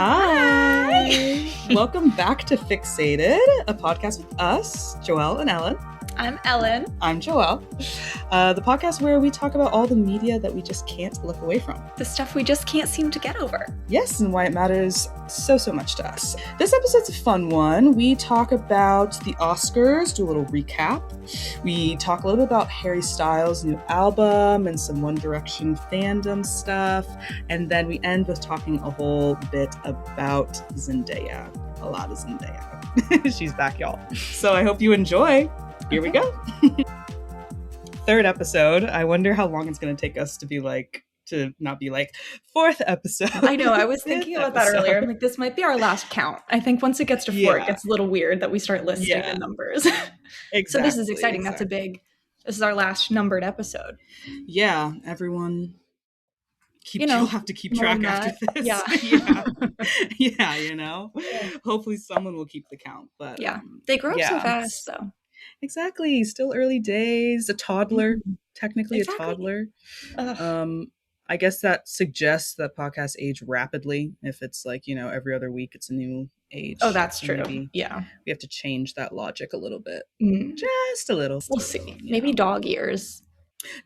Hi! Welcome back to Fixated, a podcast with us, Joelle and Ellen. I'm Ellen. I'm Joelle. The podcast where we talk about all the media that we just can't look away from. The stuff we just can't seem to get over. Yes, and why it matters so much to us. This episode's a fun one. We talk about the Oscars, do a little recap. We talk a little bit about Harry Styles' new album and some One Direction fandom stuff. And then we end with talking a whole bit about Zendaya. A lot of Zendaya. She's back, y'all. So I hope you enjoy. Here we go. Third episode. I wonder how long it's going to take us to not be like fourth episode. I know. I was thinking about that earlier. I'm like, this might be our last count. I think once it gets to 4, it gets a little weird that we start listing the numbers. Exactly. So this is exciting. Exactly. This is our last numbered episode. Yeah. Everyone you'll have to keep track after this. Yeah. Yeah. Hopefully someone will keep the count. But they grow up so fast though. Exactly. Still early days. A toddler, technically a toddler. I guess that suggests that podcasts age rapidly. If it's every other week, it's a new age. Oh, that's so true. We have to change that logic a little bit. Just a little. We'll see. Maybe dog years.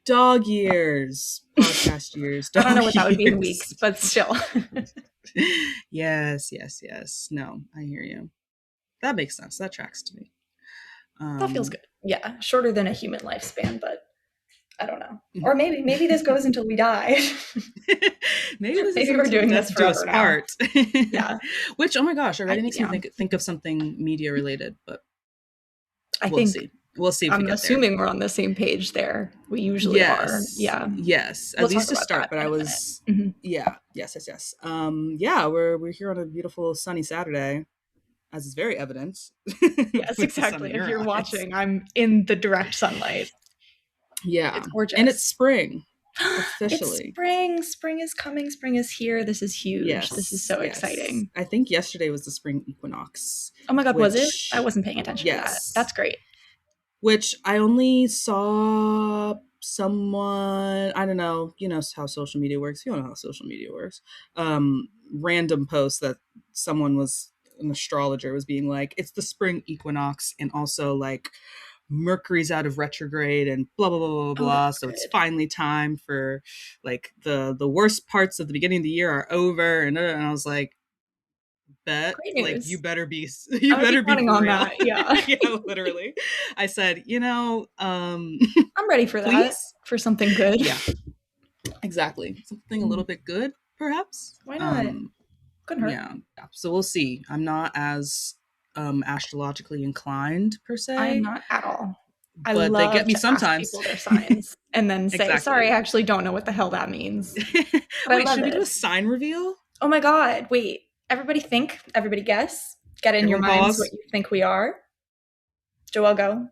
Dog years. Podcast years. I don't know what that would be in weeks, but still. Yes. No, I hear you. That makes sense. That tracks to me. That feels good. Yeah, shorter than a human lifespan, but I don't know. Or maybe this goes until we die. maybe we're doing this forever now. Yeah. Which, oh my gosh, already makes me think of something media related, but we'll see. We'll see. I'm assuming we're on the same page there. We usually are. Yeah. Yes. At least to start. But I was. Yes. We're here on a beautiful sunny Saturday. As is very evident. Yes, exactly. If you're watching, I'm in the direct sunlight. Yeah. It's gorgeous. And it's spring. Officially. It's spring. Spring is coming. Spring is here. This is huge. Yes, this is so exciting. I think yesterday was the spring equinox. Oh my God, was it? I wasn't paying attention to that. That's great. Which I only saw someone, I don't know, you know how social media works. You don't know how social media works. Random post that someone was, an astrologer was being like, it's the spring equinox, and also like Mercury's out of retrograde and blah blah blah blah blah. So it's finally time for like the worst parts of the beginning of the year are over, and I was like, bet like you better be running on that. Yeah. Literally. I said, I'm ready for that. For something good. Yeah. Exactly. Something a little bit good, perhaps. Why not? Couldn't hurt. Yeah. So we'll see. I'm not as astrologically inclined per se. I'm not at all. But they get me sometimes. Ask people their signs and then say, sorry, I actually don't know what the hell that means. Wait, should we do a sign reveal? Oh my God. Wait. Everybody guess. Get in your minds what you think we are. Joelle, go.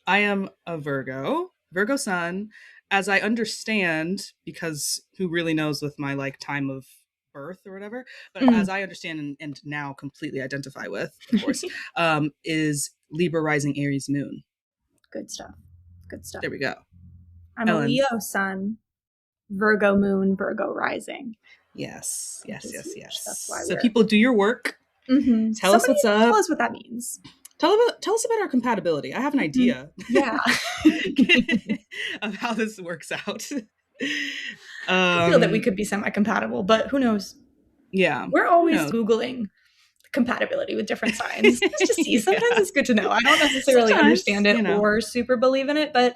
I am a Virgo sun. As I understand, because who really knows with my time of birth or whatever, but as I understand and now completely identify with, of course, is Libra rising Aries moon. Good stuff. There we go. I'm Ellen. A Leo sun, Virgo moon, Virgo rising. Yes. That's why so people, do your work. Tell us what's up. Tell us what that means. Tell us about our compatibility. I have an idea. Yeah. of how this works out. I feel that we could be semi-compatible, but who knows? Yeah. We're always Googling compatibility with different signs. Just to see. Sometimes it's good to know. I don't necessarily understand it or super believe in it, but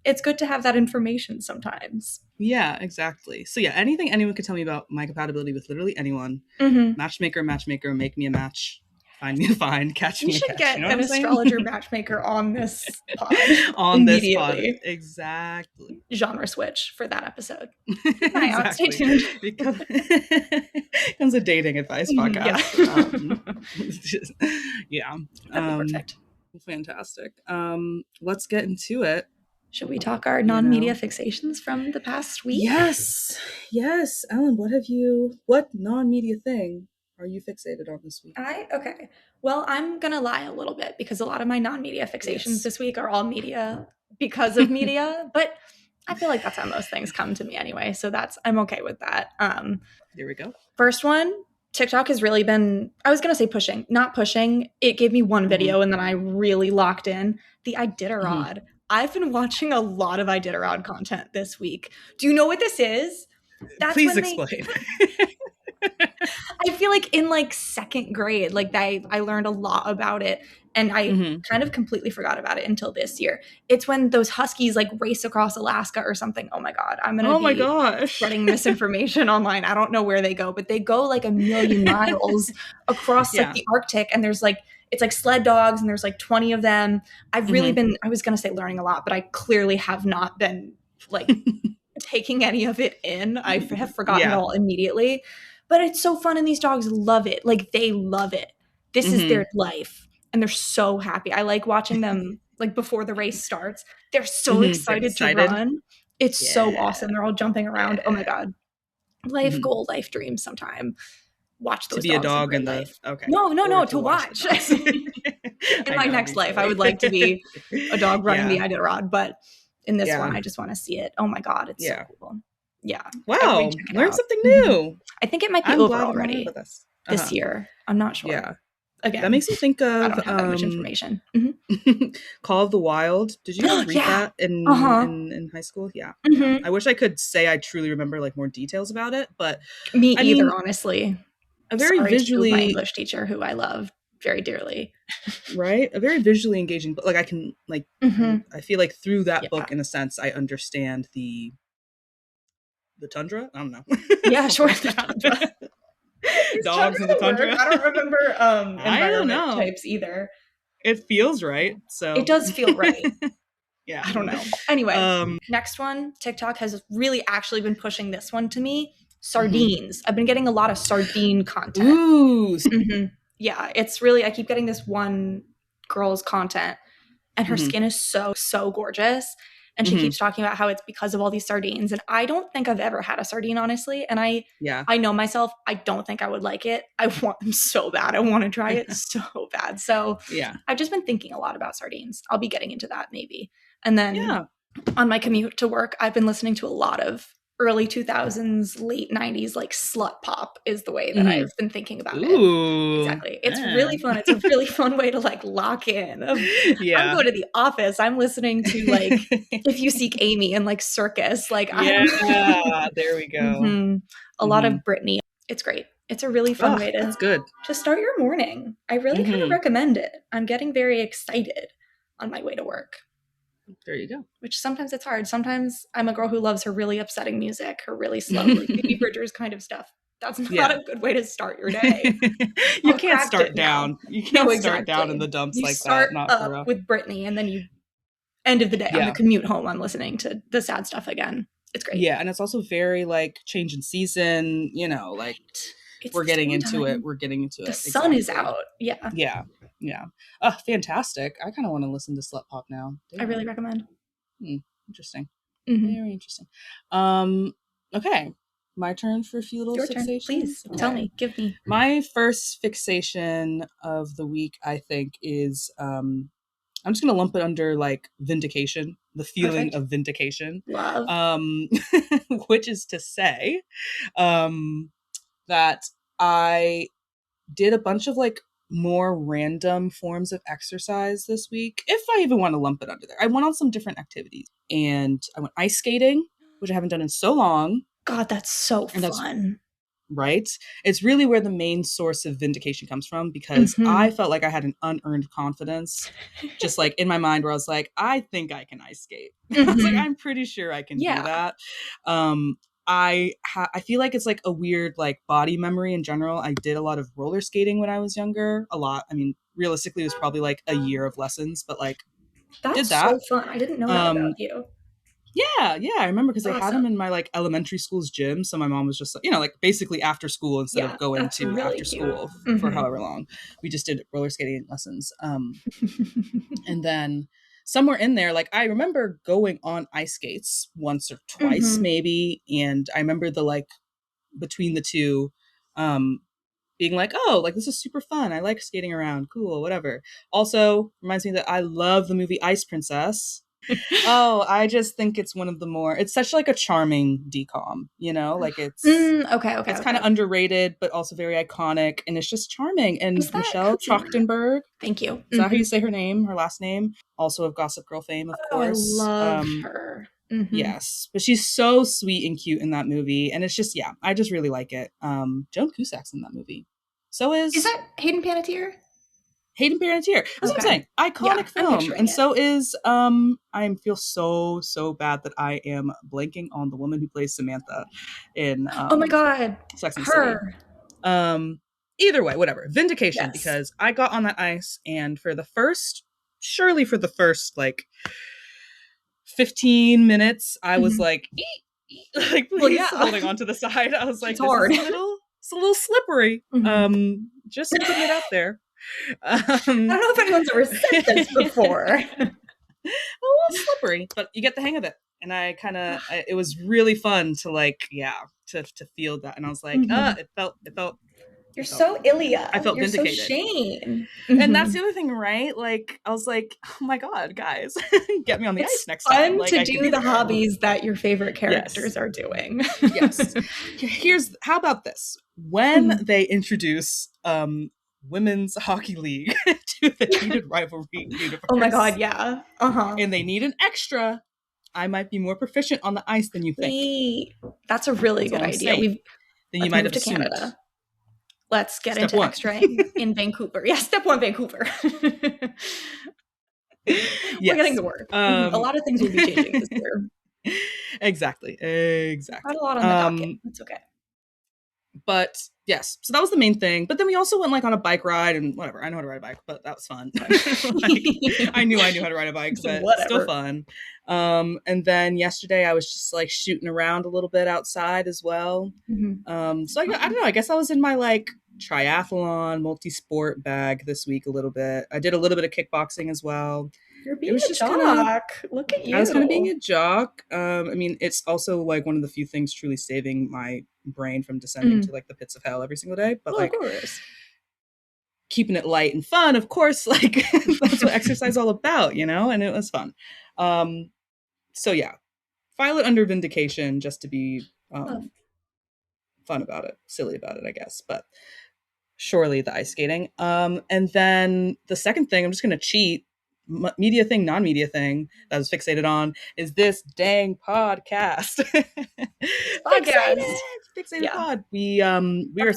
it's good to have that information sometimes. Yeah, exactly. So yeah, anything anyone could tell me about my compatibility with literally anyone. Matchmaker, make me a match. Find me a find, catch me a catch. You should get an astrologer matchmaker on this pod. This pod. Exactly. Genre switch for that episode. Stay tuned. Becomes a dating advice podcast. Yeah. Perfect. Fantastic. Let's get into it. Should we talk our non-media fixations from the past week? Yes. Ellen, what non-media thing are you fixated on this week? Okay. Well, I'm going to lie a little bit because a lot of my non-media fixations this week are all media because of media, but I feel like that's how most things come to me anyway. So I'm okay with that. Here we go. First one, TikTok has really been, I was going to say pushing, not pushing. It gave me one video and then I really locked in. The Iditarod. I've been watching a lot of Iditarod content this week. Do you know what this is? That's Please explain. I feel like in like second grade, like I learned a lot about it. And I kind of completely forgot about it until this year. It's when those huskies like race across Alaska or something. Oh my God. I'm going to be spreading misinformation online. I don't know where they go, but they go like a million miles across like the Arctic. And there's like, it's like sled dogs and there's like 20 of them. I've really been, I was going to say learning a lot, but I clearly have not been like taking any of it in. I have forgotten it all immediately. But it's so fun and these dogs love it. Like they love it. This is their life. And they're so happy. I like watching them like before the race starts. They're so excited to run. It's so awesome. They're all jumping around. Oh my God. Life goal, life dream sometime. Watch those dogs. To be a dog in the life. Okay. No, to watch. In my next life, I would like to be a dog running the Iditarod, but in this one, I just want to see it. Oh my God, it's so cool. Yeah. Wow. Learn something new. I think it might be over already this year. I'm not sure. Yeah. Again, that makes me think of I don't have that much information. Call of the Wild. Did you guys read that in high school? Yeah. I wish I could say I truly remember like more details about it, but me either, honestly. A very visually my English teacher who I love very dearly. Right? A very visually engaging book. Like I can like I feel like through that book in a sense I understand the tundra. I don't know. Yeah, sure. The tundra. Dogs in the tundra. I don't remember environment types either. It feels right. So it does feel right. Yeah. I don't know. Anyway, next one. TikTok has really actually been pushing this one to me. Sardines. I've been getting a lot of sardine content. Ooh. Yeah, it's really, I keep getting this one girl's content and her skin is so gorgeous. And she keeps talking about how it's because of all these sardines. And I don't think I've ever had a sardine, honestly. And I know myself, I don't think I would like it. I want them so bad. I want to try it so bad. So I've just been thinking a lot about sardines. I'll be getting into that maybe. And then on my commute to work, I've been listening to a lot of early 2000s, late 90s, like slut pop is the way that I've been thinking about it. Exactly. It's really fun. It's a really fun way to like lock in. I'm going to the office. I'm listening to like If You Seek Amy and like Circus. Like there we go. A lot of Britney. It's great. It's a really fun way to start your morning. I really kind of recommend it. I'm getting very excited on my way to work. There you go. Which sometimes it's hard. Sometimes I'm a girl who loves her really upsetting music, her really slow, like Phoebe Bridgers kind of stuff. That's not a good way to start your day. You can't start down. You can't start down in the dumps like that. Not up with Britney, and then you end of the day on the commute home. I'm listening to the sad stuff again. It's great. Yeah, and it's also very like change in season. You know, like we're getting into it. We're getting into it. The sun is out. Yeah. Yeah. Oh, fantastic. I kind of want to listen to Slut Pop now. I really recommend. Interesting. Very interesting. Okay. My turn for a few little fixations. Please tell me. Give me. My first fixation of the week, I think, is I'm just going to lump it under like vindication, the feeling of vindication. Love. Which is to say that I did a bunch of like more random forms of exercise this week, if I even want to lump it under there. I went on some different activities and I went ice skating, which I haven't done in so long. God, that's so fun. Right? It's really where the main source of vindication comes from because I felt like I had an unearned confidence just like in my mind where I was like, I think I can ice skate. I was like, I'm pretty sure I can do that. I feel like it's like a weird like body memory in general. I did a lot of roller skating when I was younger. A lot. I mean, realistically, it was probably like a year of lessons, but like did that. So fun. I didn't know that about you. Yeah. I remember because they had them in my like elementary school's gym. So my mom was just like, you know, like basically after school instead of going to really after school for however long. We just did roller skating lessons. And then somewhere in there, like I remember going on ice skates once or twice maybe. And I remember the like between the two being like, oh, like this is super fun. I like skating around. Cool, whatever. Also reminds me that I love the movie Ice Princess. Oh, I just think it's one of the more, it's such like a charming decom, you know, like Okay. It's kind of underrated, but also very iconic, and it's just charming. And Michelle Trachtenberg, thank you. Is that how you say her name, her last name? Also of Gossip Girl fame, of course. I love her. Yes, but she's so sweet and cute in that movie, and it's just, yeah, I just really like it. Joan Cusack's in that movie. So is that Hayden Panettiere? Hayden Panettiere. That's what I'm saying. Iconic film. And so is I feel so bad that I am blanking on the woman who plays Samantha in oh my god, Sex and City. Either way, whatever. Vindication, yes. Because I got on that ice, and for the first like 15 minutes, I was like, like, please, holding onto the side. I was like, it's hard. It's a little slippery. Just putting it out there. I don't know if anyone's ever said this before. A little slippery, but you get the hang of it. And I kind of, it was really fun to like, to feel that. And I was like, it felt. You're so Ilya. I felt vindicated. So Shane. And that's the other thing, right? Like, I was like, oh my God, guys, get me on the ice next time. Like, to do the hobbies that your favorite characters are doing. Yes. How about this? When they introduce Women's Hockey League to the heated rivalry universe. Oh my God, yeah. And they need an extra. I might be more proficient on the ice than you think. That's a really good idea. Then you might have to Canada. Let's get into extra in Vancouver. Yeah, step 1, Vancouver. We're getting to work. A lot of things will be changing this year. Exactly. Not a lot on the docket. That's okay. But yes, so that was the main thing. But then we also went like on a bike ride and whatever. I know how to ride a bike, but that was fun. Like, I knew how to ride a bike, but still fun. And then yesterday I was just like shooting around a little bit outside as well. So I don't know. I guess I was in my like triathlon, multi-sport bag this week a little bit. I did a little bit of kickboxing as well. You're being a jock. Look at you. I was kind of being a jock. I mean, it's also like one of the few things truly saving my brain from descending to like the pits of hell every single day. But like, of course, keeping it light and fun, of course, like that's what exercise is all about, you know? And it was fun. So yeah, file it under vindication just to be fun about it, silly about it, I guess. But surely the ice skating. And then the second thing, I'm just going to cheat. Media thing, non-media thing that I was fixated on is this dang podcast. Fixated pod. We were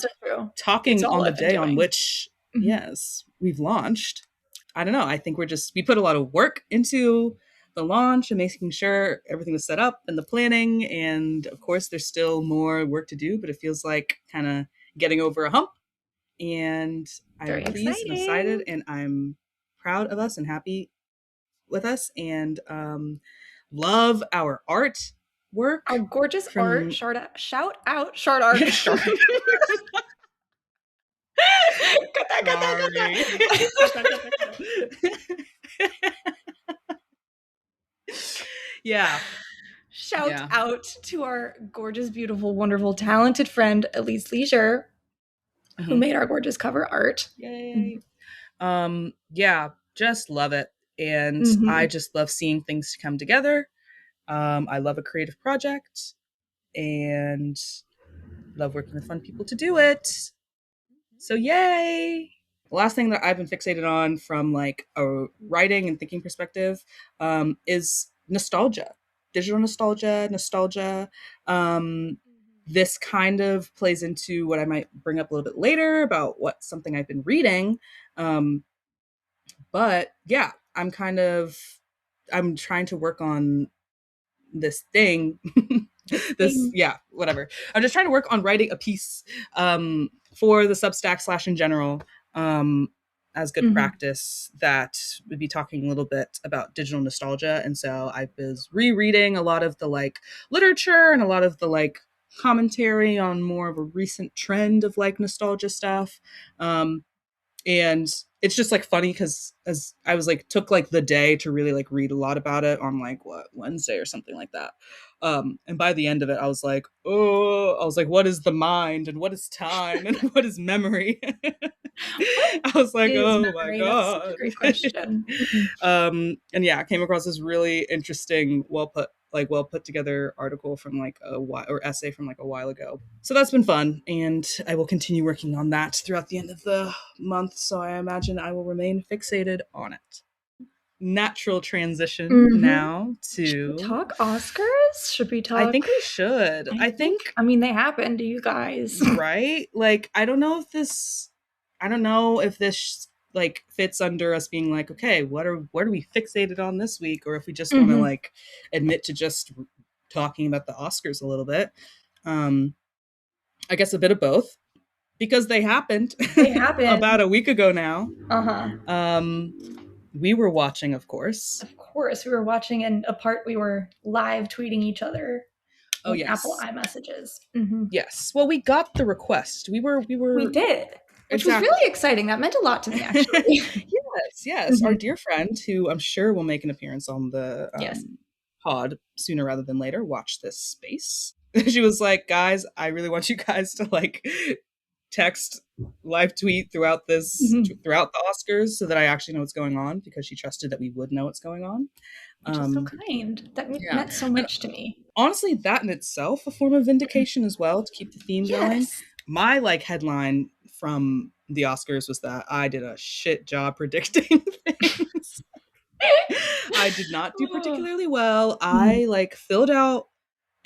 talking on the day on which yes, we've launched. I don't know. I think we put a lot of work into the launch and making sure everything was set up and the planning. And of course, there's still more work to do, but it feels like kind of getting over a hump. And I'm pleased and excited, and I'm proud of us and happy with us, and love our art work, our gorgeous art. Shout out short art. Cut that. Yeah. Shout out to our gorgeous, beautiful, wonderful, talented friend Elise Leisure, who made our gorgeous cover art. Yay. Yeah, just love it. And I just love seeing things come together. I love a creative project and love working with fun people to do it. So yay. The last thing that I've been fixated on from like a writing and thinking perspective is nostalgia, digital nostalgia. This kind of plays into what I might bring up a little bit later about something I've been reading. But yeah, I'm trying to work on this thing. Whatever. I'm just trying to work on writing a piece for the Substack / in general as good practice that would be talking a little bit about digital nostalgia. And so I was rereading a lot of the like literature and a lot of the like commentary on more of a recent trend of like nostalgia stuff. And it's just like funny because as I was like took like the day to really like read a lot about it on like Wednesday or something like that. And by the end of it, I was like, what is the mind and what is time and what is memory? I was like, is oh my memory? That's such a God. great question. And yeah, I came across this really interesting, well put together article from like a while, or essay from like a while ago. So that's been fun, and I will continue working on that throughout the end of the month. So I imagine I will remain fixated on it. Natural transition now to. Should we talk Oscars? Should we talk? I think we should. I think. I mean, they happened to you guys, right? Like, I don't know if this like fits under us being like, okay, what are we fixated on this week, or if we just want to like admit to just talking about the Oscars a little bit. I guess a bit of both, because they happened. About a week ago now. We were watching, of course. We were watching, and apart we were live tweeting each other. Oh yes, Apple iMessages. Yes, well, we got the request. We did, which was really exciting. That meant a lot to me, actually. yes. Our dear friend, who I'm sure will make an appearance on the pod sooner rather than later, watch this space. She was like, guys, I really want you guys to like text, live tweet throughout the Oscars, so that I actually know what's going on, because she trusted that we would know what's going on. Which is so kind. That meant so much to me. Honestly, that in itself a form of vindication as well, to keep the theme going. My like headline from the Oscars was that I did a shit job predicting things. I did not do particularly well. I like filled out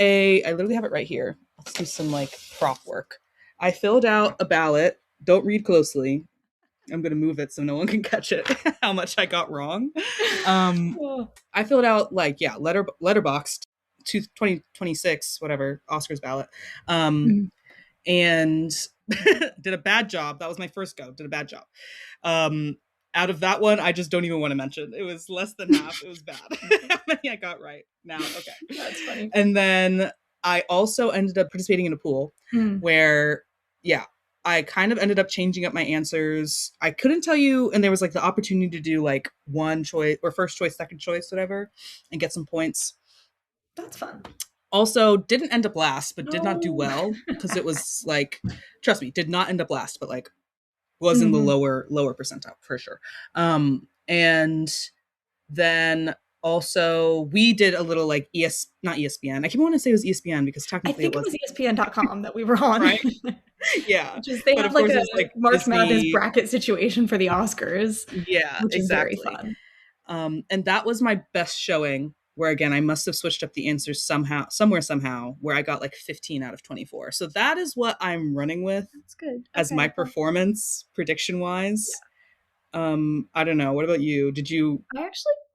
I literally have it right here. Let's do some like prop work. I filled out a ballot. Don't read closely. I'm going to move it so no one can catch it. How much I got wrong. I filled out like, letterboxed to 2026, whatever, Oscars ballot. And did a bad job. That was my first go. Did a bad job. Out of that one, I just don't even want to mention. It was less than half. It was bad. How many I got right now? Okay. That's funny. And then I also ended up participating in a pool where, I kind of ended up changing up my answers. I couldn't tell you, and there was like the opportunity to do like one choice or first choice, second choice, whatever, and get some points. That's fun. Also, didn't end up last, but did not do well, because it was like, trust me, did not end up last, but like was in the lower percentile for sure. And then also we did a little like not ESPN. I keep wanting to say it was ESPN, because technically it was ESPN.com that we were on. Right? Yeah. They have like a March Madness bracket situation for the Oscars. Yeah, which is very fun. And that was my best showing, where again, I must have switched up the answers somehow, where I got like 15 out of 24. So that is what I'm running with. That's good. As my performance prediction wise. Yeah. I don't know. What about you? Did you?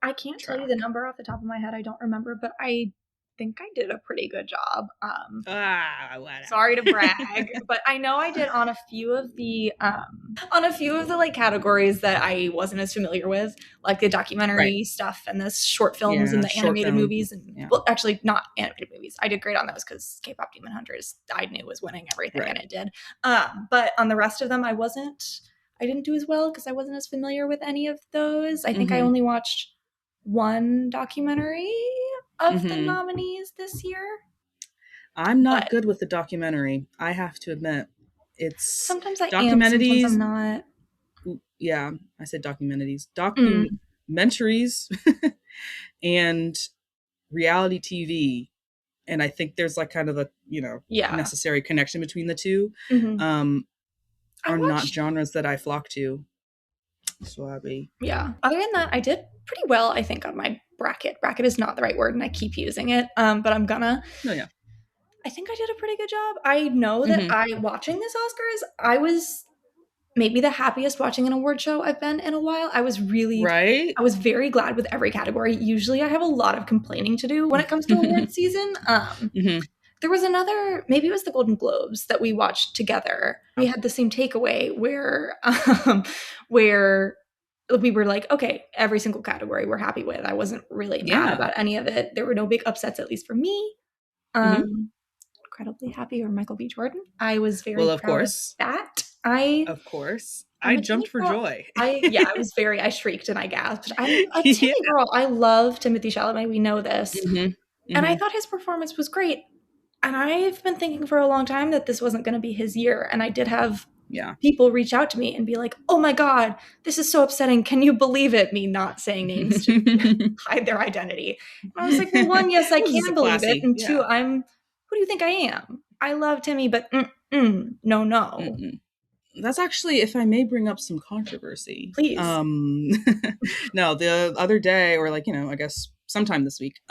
I can't tell you the number off the top of my head. I don't remember, but I think I did a pretty good job. Sorry to brag, but I know I did on a few of the like categories that I wasn't as familiar with, like the documentary stuff and the short films and the animated movies. And well, actually not animated movies. I did great on those, because K-pop Demon Hunters I knew was winning everything, and it did. But on the rest of them, I didn't do as well, because I wasn't as familiar with any of those. I think I only watched one documentary of the nominees this year. I'm not good with the documentary, I have to admit. It's sometimes I am, sometimes I'm not. Yeah, I said documentaries. Documentaries and reality TV. And I think there's like kind of a, necessary connection between the two. Are not genres that I flock to. Sorry. Yeah. Other than that, I did pretty well, I think, on my bracket. Bracket is not the right word, and I keep using it. But I'm gonna. No, yeah. I think I did a pretty good job. I know that watching this Oscars, I was maybe the happiest watching an award show I've been in a while. I was really I was very glad with every category. Usually I have a lot of complaining to do when it comes to award season. There was another, maybe it was the Golden Globes that we watched together. We had the same takeaway where we were like, okay, every single category we're happy with. I wasn't really mad about any of it. There were no big upsets, at least for me. Incredibly happy for Michael B. Jordan. I was very proud of that. Of course. I jumped for joy. I shrieked and I gasped. I'm a Timmy girl. I love Timothée Chalamet. We know this. And I thought his performance was great. And I've been thinking for a long time that this wasn't going to be his year. And I did have people reach out to me and be like, oh my God, this is so upsetting. Can you believe it? Me not saying names to hide their identity. And I was like, well, one, yes, I can believe it. And two, who do you think I am? I love Timmy, but no. Mm-mm. That's actually, if I may bring up some controversy. Please. No, the other day, or like, I guess sometime this week,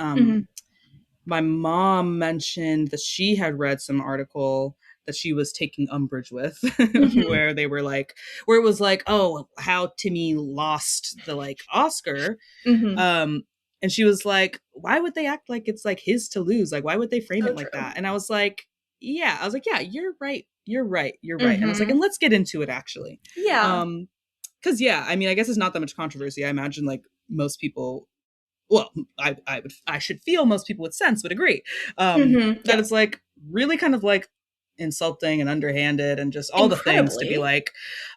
my mom mentioned that she had read some article that she was taking umbrage with, where it was like, oh, how Timmy lost the like Oscar. And she was like, why would they act like it's like his to lose? Like, why would they frame it like that? And I was like, yeah, you're right. And I was like, and let's get into it actually. Yeah. Because I mean, I guess it's not that much controversy. I imagine like most people, well, I should feel most people with sense would agree that it's like really kind of like insulting and underhanded and just all the things to be like,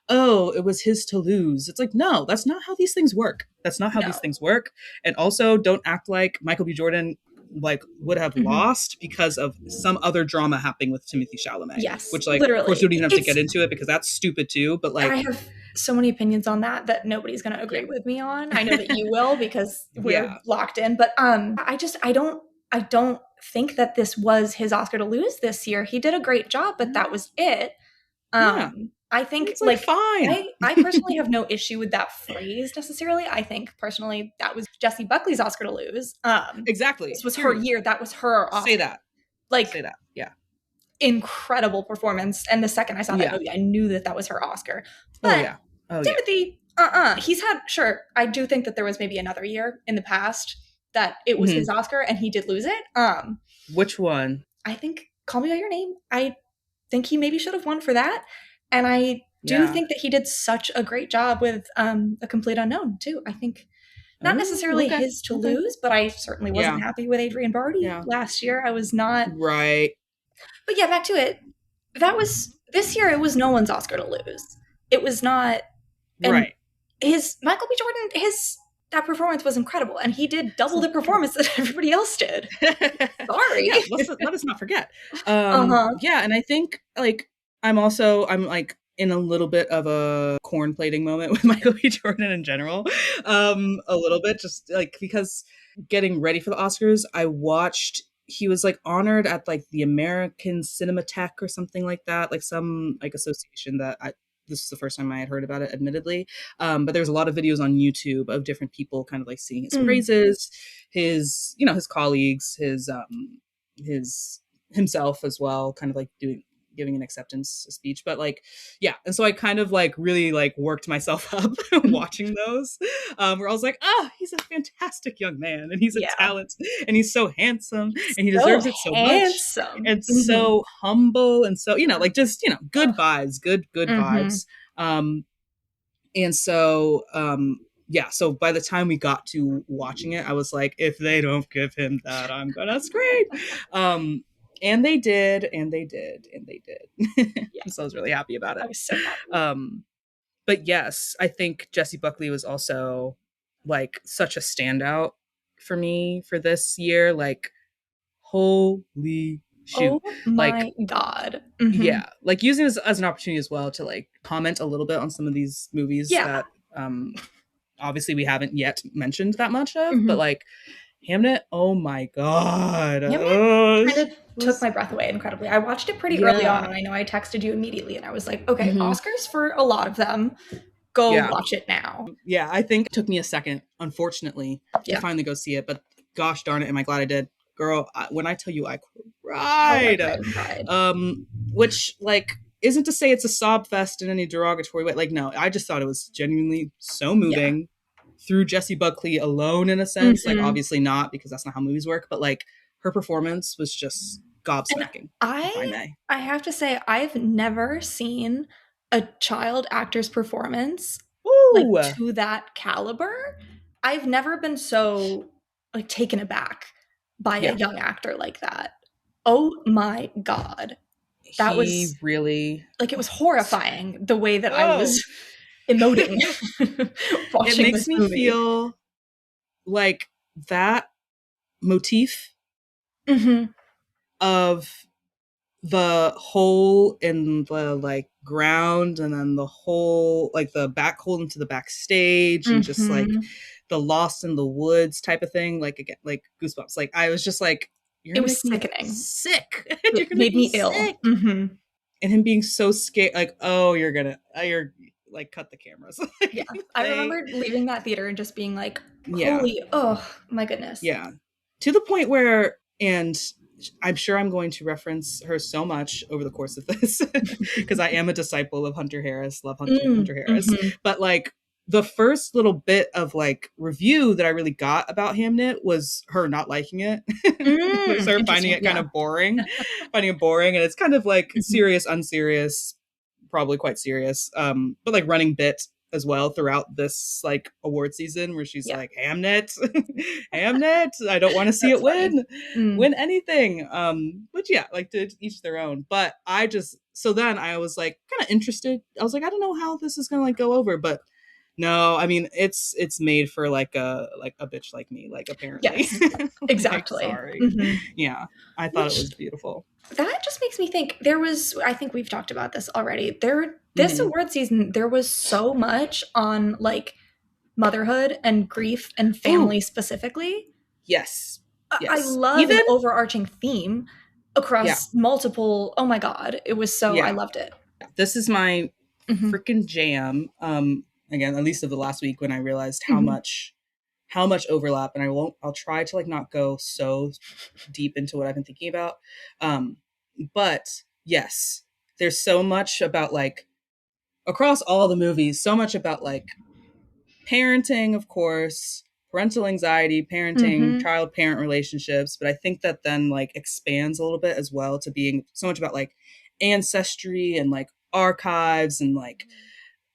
oh, it was his to lose. It's like, no, that's not how these things work. These things work. And also don't act like Michael B. Jordan like would have lost because of some other drama happening with Timothée Chalamet. Yes, which like literally. Of course we don't even have to get into it because that's stupid too. But like, I have so many opinions on that nobody's going to agree with me on. I know that you will because we're locked in. But I don't think that this was his Oscar to lose this year. He did a great job, but that was it. I think it's like fine. I personally have no issue with that phrase necessarily. I think personally that was Jessie Buckley's Oscar to lose. Exactly. This was her year. That was her Oscar. Say that. Yeah. Incredible performance. And the second I saw that movie, I knew that was her Oscar. But Timothy, he's had, sure, I do think that there was maybe another year in the past that it was his Oscar and he did lose it. Which one? I think Call Me By Your Name. I think he maybe should have won for that. And I do think that he did such a great job with A Complete Unknown too. I think not necessarily his to lose, but I certainly wasn't happy with Adrian Brody last year. I was not. Right. But back to it. This year, it was no one's Oscar to lose. It was not. Right. His Michael B. Jordan, that performance was incredible. And he did double the performance that everybody else did. Sorry. Let us not forget. Yeah. And I think like, I'm like in a little bit of a corn plating moment with Michael B. Jordan in general. A little bit, just like, because getting ready for the Oscars, I watched, he was like honored at like the American Cinematheque or something like that, like some like association that this is the first time I had heard about it, admittedly. But there's a lot of videos on YouTube of different people kind of like seeing his praises, his colleagues, his himself as well, kind of like giving an acceptance speech. But like, and so I kind of like really like worked myself up watching those, where I was like, he's a fantastic young man and he's a talent and he's so handsome and he deserves it so much and so humble and so, like just, good vibes, good vibes. And so, so by the time we got to watching it, I was like, if they don't give him that, I'm gonna scream. And they did. So I was really happy about it. I was so happy. But yes, I think Jessie Buckley was also like such a standout for me for this year. Like, holy shoot. Oh my God. Yeah. Like using this as an opportunity as well to like comment a little bit on some of these movies that obviously we haven't yet mentioned that much of, but like Hamnet, oh my God. Hamnet kind of took my breath away incredibly. I watched it pretty early on, and I know I texted you immediately, and I was like, okay, Oscars for a lot of them. Go watch it now. Yeah, I think it took me a second, unfortunately, to finally go see it, but gosh darn it, am I glad I did. Girl, when I tell you I cried. Which, like, isn't to say it's a sob fest in any derogatory way. Like, no, I just thought it was genuinely so moving. Yeah. Through Jessie Buckley alone, in a sense, like obviously not because that's not how movies work, but like her performance was just gobsmacking. I have to say, I've never seen a child actor's performance like to that caliber. I've never been so like taken aback by a young actor like that. Oh my God, that was really like, it was horrifying the way that I was emoting. It makes me feel like that motif of the hole in the like ground, and then the hole, like the back hole into the backstage, and just like the lost in the woods type of thing. Like, again, like goosebumps. Like, I was just like, you're It gonna was make me sickening. sick. You're It gonna make made me me ill. sick. And him being so scared, like, oh, you're like, cut the cameras. Yeah. I remember leaving that theater and just being like, Yeah. holy, oh my goodness. Yeah. To the point where, and I'm sure I'm going to reference her so much over the course of this, because I am a disciple of Hunter Harris, love Hunter Harris. But like, the first little bit of like review that I really got about Hamnet was her not liking it. Was her finding it kind of boring, and it's kind of like serious, unserious, probably quite serious, but like running bit as well throughout this like award season, where she's like, Hamnet, Hamnet, I don't want to see it win anything. But yeah, like, to each their own. But I just, so then I was like kind of interested. I was like, I don't know how this is gonna like go over, but no, I mean, it's made for like a bitch like me, like, apparently. Yes, exactly. Like, sorry. Yeah, I thought it was beautiful. That just makes me think, I think we've talked about this already. This award season, there was so much on like motherhood and grief and family specifically. Yes. I love an overarching theme across multiple. Oh my God. It was so, I loved it. This is my freaking jam. Again, at least of the last week, when I realized how much overlap, and I'll try to like not go so deep into what I've been thinking about. But yes, there's so much about like, across all the movies, so much about like parenting, of course, parental anxiety, parenting, child parent relationships. But I think that then like expands a little bit as well to being so much about like ancestry and like archives, and like,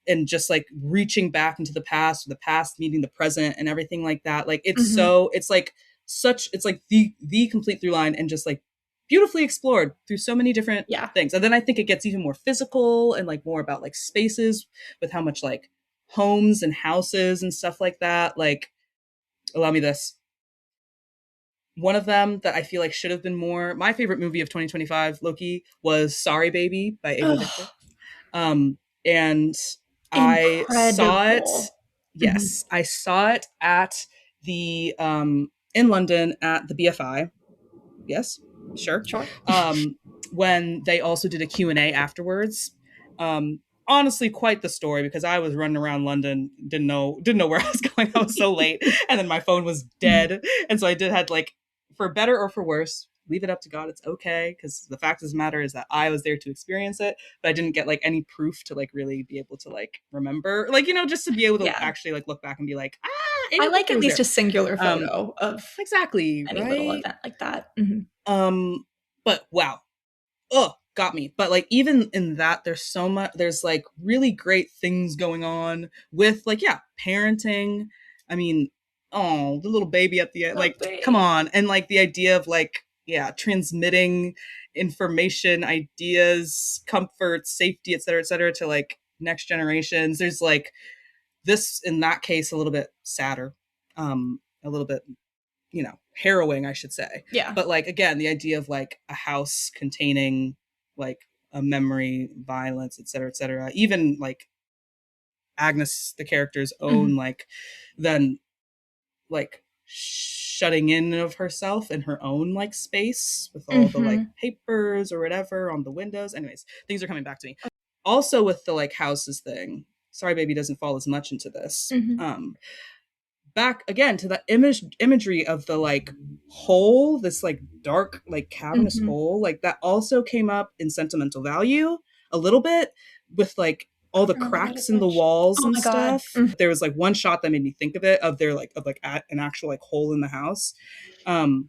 and just like reaching back into the past, or the past meeting the present, and everything like that. Like, it's so, it's like it's like the complete through line, and just like beautifully explored through so many different things. And then I think it gets even more physical, and like more about like spaces, with how much like homes and houses and stuff like that. Like, allow me this. One of them that I feel like should have been more, my favorite movie of 2025, Loki, was Sorry Baby by Ava Victor. And I saw it. Yes, I saw it at the in London at the BFI. Yes, sure. When they also did a Q&A afterwards. Honestly, quite the story, because I was running around London, didn't know where I was going. I was so late, and then my phone was dead, and so I had like, for better or for worse, leave it up to God. It's okay, because the fact of the matter is that I was there to experience it, but I didn't get like any proof to like really be able to like remember, like, you know, just to be able to actually like look back and be like, I like at least a singular photo of exactly any little event like that. But wow, got me. But like, even in that, there's like really great things going on with like, parenting. I mean, oh, the little baby at the end, like, come on. And like the idea of like, transmitting information, ideas, comfort, safety, et cetera, to like next generations. There's like this, in that case, a little bit sadder, a little bit, harrowing, I should say. Yeah. But like, again, the idea of like a house containing like a memory, violence, et cetera, even like Agnes, the character's own, like, then like shutting in of herself in her own like space, with all the like papers or whatever on the windows. Anyways, things are coming back to me. Also, with the like houses thing, Sorry Baby doesn't fall as much into this. Back again to the imagery of the like hole, this like dark like cavernous hole, like that also came up in Sentimental Value a little bit, with like all the cracks in the walls and stuff. There was like one shot that made me think of it, of their like, of like an actual like hole in the house. And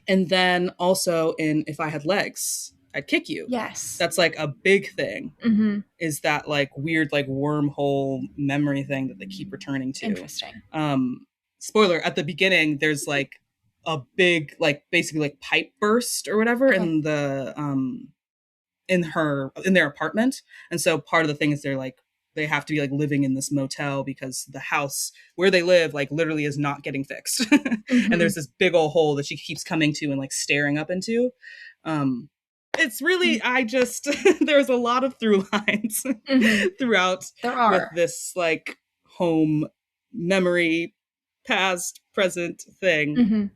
then also in If I Had Legs, I'd Kick You. Yes. That's like a big thing, is that like weird like wormhole memory thing that they keep returning to. Interesting. Spoiler, at the beginning, there's like a big, like basically like pipe burst or whatever in the in their apartment. And so part of the thing is they have to be like living in this motel, because the house where they live like literally is not getting fixed. And there's this big old hole that she keeps coming to and like staring up into. it's really, I just, there's a lot of through lines throughout there are with this like home memory, past, present thing.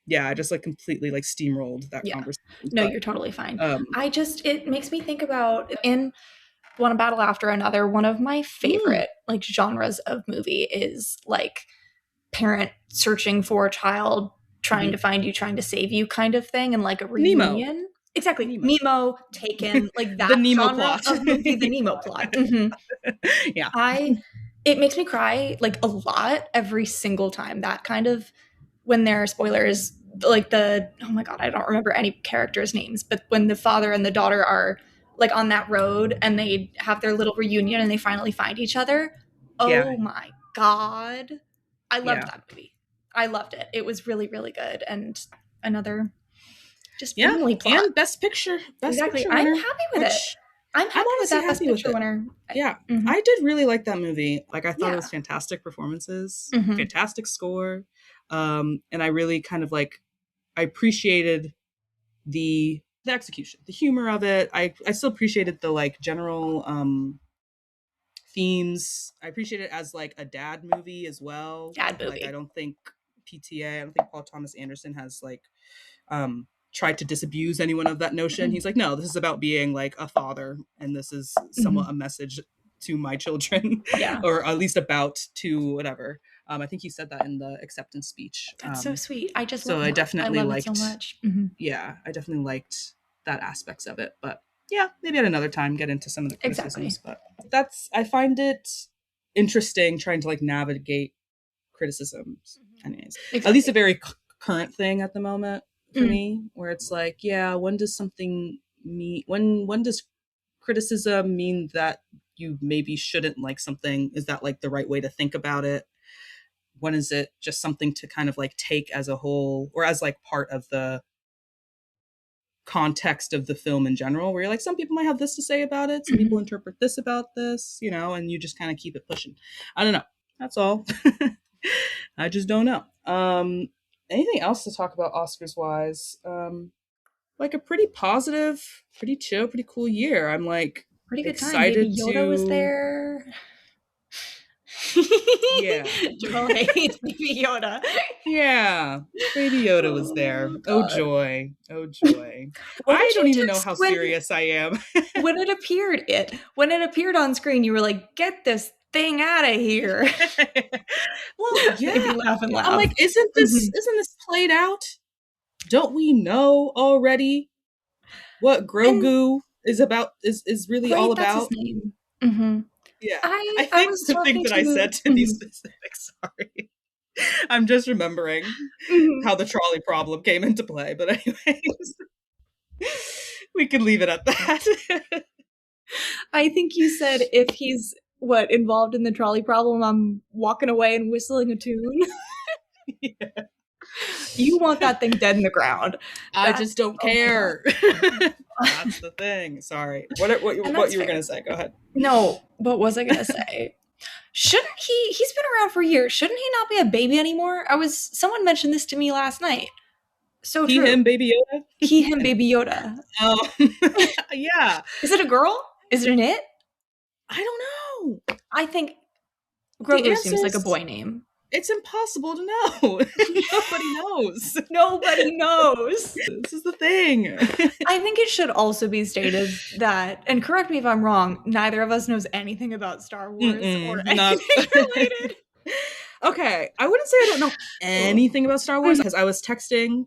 Yeah, I just like completely like steamrolled that conversation. No, you're totally fine. It makes me think about in One Battle After Another, one of my favorite like genres of movie is like parent searching for a child, trying to find you, trying to save you kind of thing, and like a reunion. Nemo. Exactly. Nemo, Taken, like that the Nemo genre plot. of movie, the Nemo plot. Yeah. It makes me cry like a lot every single time. That kind of, when there are spoilers, like oh my God, I don't remember any characters' names, but when the father and the daughter are like on that road and they have their little reunion and they finally find each other. Oh my God. I loved that movie. I loved it. It was really, really good. And another just family plot. And Best Picture. Exactly. Picture I'm winner, happy with it. I'm happy with that Best Picture winner. Yeah. I did really like that movie. Like, I thought it was fantastic performances, fantastic score. And I really kind of like, I appreciated the execution, the humor of it. I still appreciated the like general themes. I appreciate it as like a dad movie as well. Like, I don't think Paul Thomas Anderson has like tried to disabuse anyone of that notion. He's like, no, this is about being like a father, and this is somewhat a message to my children, or at least about to whatever. I think he said that in the acceptance speech. That's so sweet. I just so I definitely liked it so much. Yeah, I definitely liked that aspects of it. But yeah, maybe at another time get into some of the criticisms. But I find it interesting trying to like navigate criticisms. Anyways, at least a very current thing at the moment for me, where it's like, yeah, when does something mean, when does criticism mean that you maybe shouldn't like something? Is that like the right way to think about it? When is it just something to kind of like take as a whole, or as like part of the context of the film in general, where you're like, some people might have this to say about it, some people interpret this about this, you know, and you just kind of keep it pushing. I don't know. That's all. I just don't know. Anything else to talk about Oscars wise? Like a pretty positive, pretty chill, pretty cool year. I'm like pretty good excited time. Baby Yoda was there. Yeah. Joelle hates Baby Yoda. Yeah. Baby Yoda was there. Oh joy. Oh joy. I don't even know how serious I am. When it appeared on screen, you were like, get this thing out of here. Well, yeah. Laugh and laugh. I'm like, isn't this played out? Don't we know already what Grogu is about? Is really all about? That's his name. Yeah, I think the thing that I said to be specific. Sorry, I'm just remembering how the trolley problem came into play. But anyways, we can leave it at that. I think you said if he's involved in the trolley problem, I'm walking away and whistling a tune. Yeah. You want that thing dead in the ground. I just don't care. That's the thing. Sorry. What you were going to say? Go ahead. No, what was I going to say? Shouldn't he's been around for years. Shouldn't he not be a baby anymore? Someone mentioned this to me last night. So true. He, him, Baby Yoda? He, him, Baby Yoda. Yeah. Is it a girl? Is it an it? I don't know. I think Grogu seems like a boy name. It's impossible to know. Nobody knows. Nobody knows. This is the thing. I think it should also be stated that, and correct me if I'm wrong, neither of us knows anything about Star Wars or anything related. Okay, I wouldn't say I don't know anything about Star Wars, because I was texting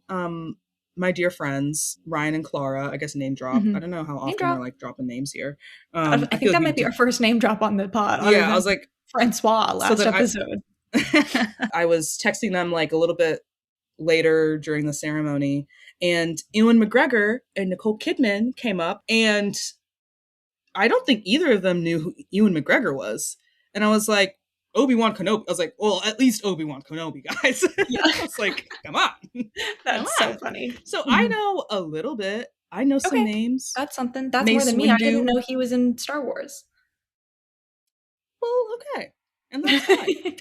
my dear friends, Ryan and Clara, I guess name drop. I don't know how often we're like dropping names here. I think that might be our first name drop on the pod. Yeah, I was like, Francois last episode. I was texting them like a little bit later during the ceremony, and Ewan McGregor and Nicole Kidman came up, and I don't think either of them knew who Ewan McGregor was. And I was like, Obi-Wan Kenobi. I was like, well, at least Obi-Wan Kenobi, guys. Yeah. I was like, come on. That's so funny. So I know a little bit. I know some names. That's something. That's Mace more than me. Windu. I didn't know he was in Star Wars. Well, okay. And that's fine.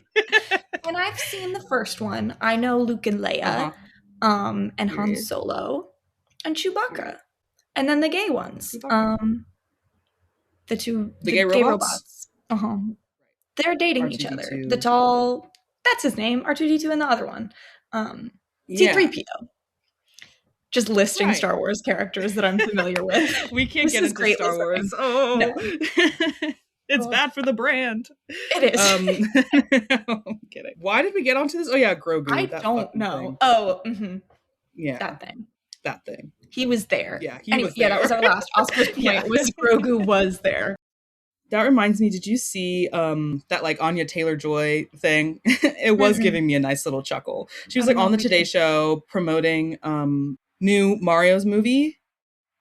And I've seen the first one. I know Luke and Leia, and Han Solo, and Chewbacca. And then the gay ones. The gay robots. They're dating R2-D2. each other. The tall, that's his name, R2-D2, and the other one. C-3PO. Just listing Star Wars characters that I'm familiar with. We can't get into great Star Wars. Oh, no. It's bad for the brand. It is. I'm kidding. Why did we get onto this? Oh yeah, Grogu. I don't know. Thing. Yeah. That thing. He He was there. Yeah, he was there. Yeah, that was our last Oscar point, was Grogu was there. That reminds me, did you see that like Anya Taylor-Joy thing? It was giving me a nice little chuckle. She was like on the Today Show promoting new Mario's movie.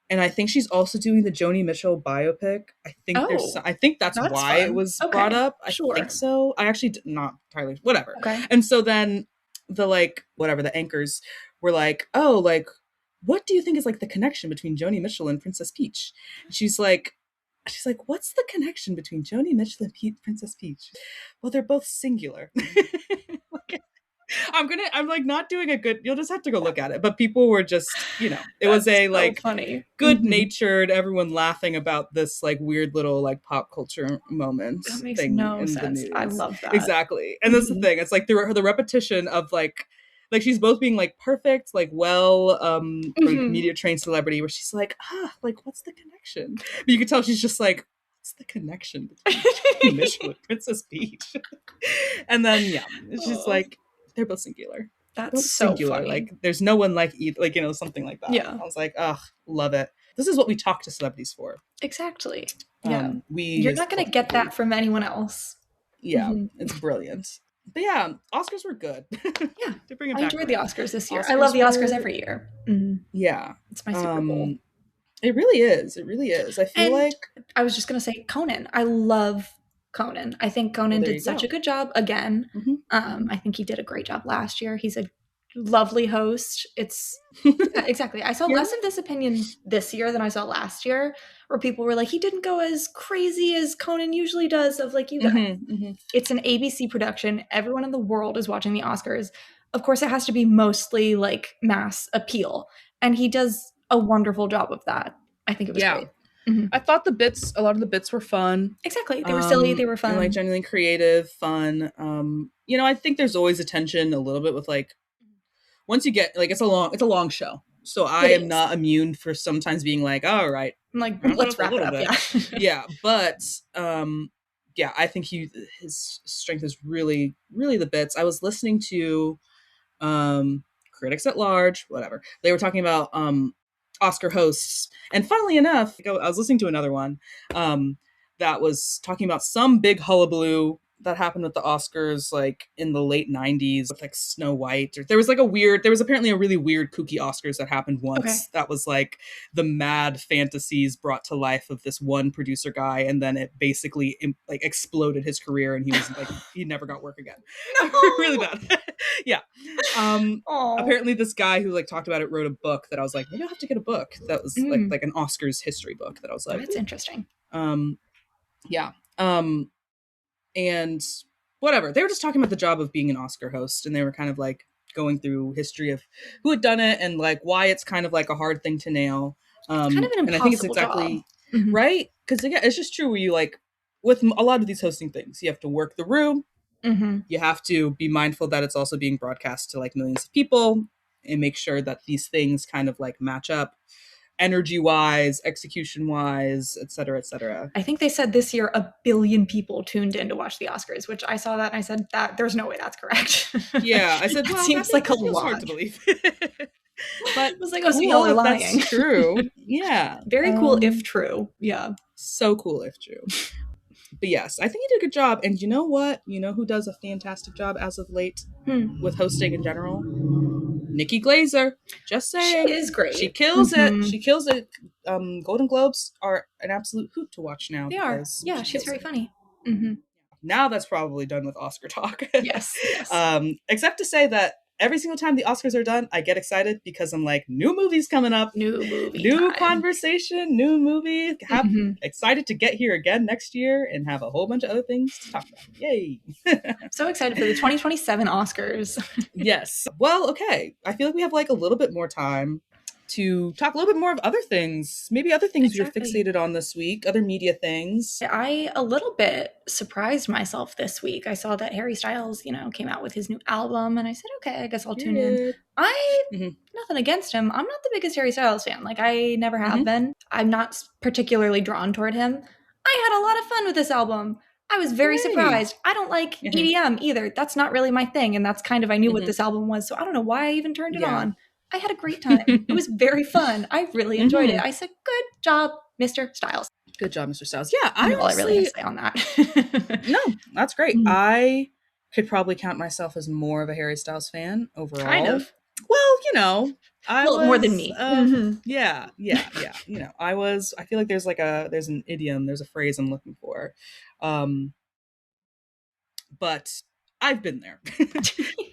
And I think she's also doing the Joni Mitchell biopic. I think that's why fun. It was brought up. I think so. I actually not entirely, whatever. Okay. And so then the anchors were like, oh, like, what do you think is like the connection between Joni Mitchell and Princess Peach? And she's like, what's the connection between Joni Mitchell and Princess Peach? Well, they're both singular. I'm like not doing a good, you'll just have to go look at it. But people were just, it was a so like funny, good-natured, everyone laughing about this like weird little like pop culture moment. That makes no sense. I love that. Exactly. And that's the thing. It's like the repetition of like she's both being like perfect, like well, like media trained celebrity, where she's like, like what's the connection? But you can tell she's just like, what's the connection between Mitchell and Princess Peach? And then it's just like, they're both singular. That's both so singular. Funny. Like there's no one like either, like something like that. Yeah. I was like, love it. This is what we talk to celebrities for. Exactly. Yeah. You're not gonna get that from anyone else. Yeah, it's brilliant. But yeah, Oscars were good. Yeah, to bring it I back enjoyed the Oscars this year. I love the Oscars every year. Yeah, it's my Super Bowl. It really is. It really is. I feel like I was just gonna say Conan. I love Conan. I think Conan did such a good job again. I think he did a great job last year. He's a lovely host. It's exactly. I saw less of this opinion this year than I saw last year, where people were like, he didn't go as crazy as Conan usually does, of like, you guys. It's an ABC production. Everyone in the world is watching the Oscars. Of course, it has to be mostly like mass appeal. And he does a wonderful job of that. I think it was great. I thought a lot of the bits were fun. Exactly. They were silly. They were fun. And like genuinely creative, fun. I think there's always a tension a little bit with like, once you get, like, it's a long show. So I am not immune for sometimes being like, all right. I'm like, let's wrap it up. Yeah. But, I think his strength is really, really the bits. I was listening to critics at large, whatever. They were talking about Oscar hosts. And funnily enough, I was listening to another one that was talking about some big hullabaloo that happened with the Oscars, like in the late 90s with like Snow White. There was apparently a really weird kooky Oscars that happened once. Okay. That was like the mad fantasies brought to life of this one producer guy. And then it basically like exploded his career and he was like, he never got work again. No! Really bad. Yeah. Apparently this guy who like talked about it wrote a book that I was like, maybe I'll have to get a book. That was like an Oscars history book that I was like, that's interesting. Yeah. And whatever, they were just talking about the job of being an Oscar host, and they were kind of like going through history of who had done it and like why it's kind of like a hard thing to nail. It's kind of an impossible and I think it's exactly job. Right, because again, it's just true where you like with a lot of these hosting things, you have to work the room. You have to be mindful that it's also being broadcast to like millions of people and make sure that these things kind of like match up. Energy-wise, execution-wise, et cetera, et cetera. I think they said this year 1 billion people tuned in to watch the Oscars, which I saw that and I said that there's no way that's correct. Yeah, I said, well, seems like a lot. Hard to believe. But it was like, so y'all are lying. That's true. Yeah. Very cool if true. Yeah. So cool if true. But yes, I think he did a good job. And you know what? You know who does a fantastic job as of late with hosting in general? Nikki Glaser. Just saying. She is great. She kills it. She kills it. Golden Globes are an absolute hoot to watch now. They are. Yeah, she's very funny. Now that's probably done with Oscar talk. Yes. Except to say that every single time the Oscars are done, I get excited because I'm like, new movies coming up. New conversation, new movie. Excited to get here again next year and have a whole bunch of other things to talk about. Yay. I'm so excited for the 2027 Oscars. Yes. Well, okay. I feel like we have like a little bit more time to talk a little bit more of other things, maybe other things you're fixated on this week, other media things. I a little bit surprised myself this week. I saw that Harry Styles, came out with his new album, and I said, okay, I guess I'll tune in. Nothing against him. I'm not the biggest Harry Styles fan. Like, I never have been. I'm not particularly drawn toward him. I had a lot of fun with this album. I was very surprised. I don't like EDM either. That's not really my thing, and that's kind of, I knew what this album was, so I don't know why I even turned it on. I had a great time. It was very fun. I really enjoyed it. I said, good job, Mr. Styles. Good job, Mr. Styles. Yeah, I really have to say on that. No, that's great. I could probably count myself as more of a Harry Styles fan overall. Kind of. Well, I was more than me. Yeah. I feel like there's an idiom, there's a phrase I'm looking for. But I've been there.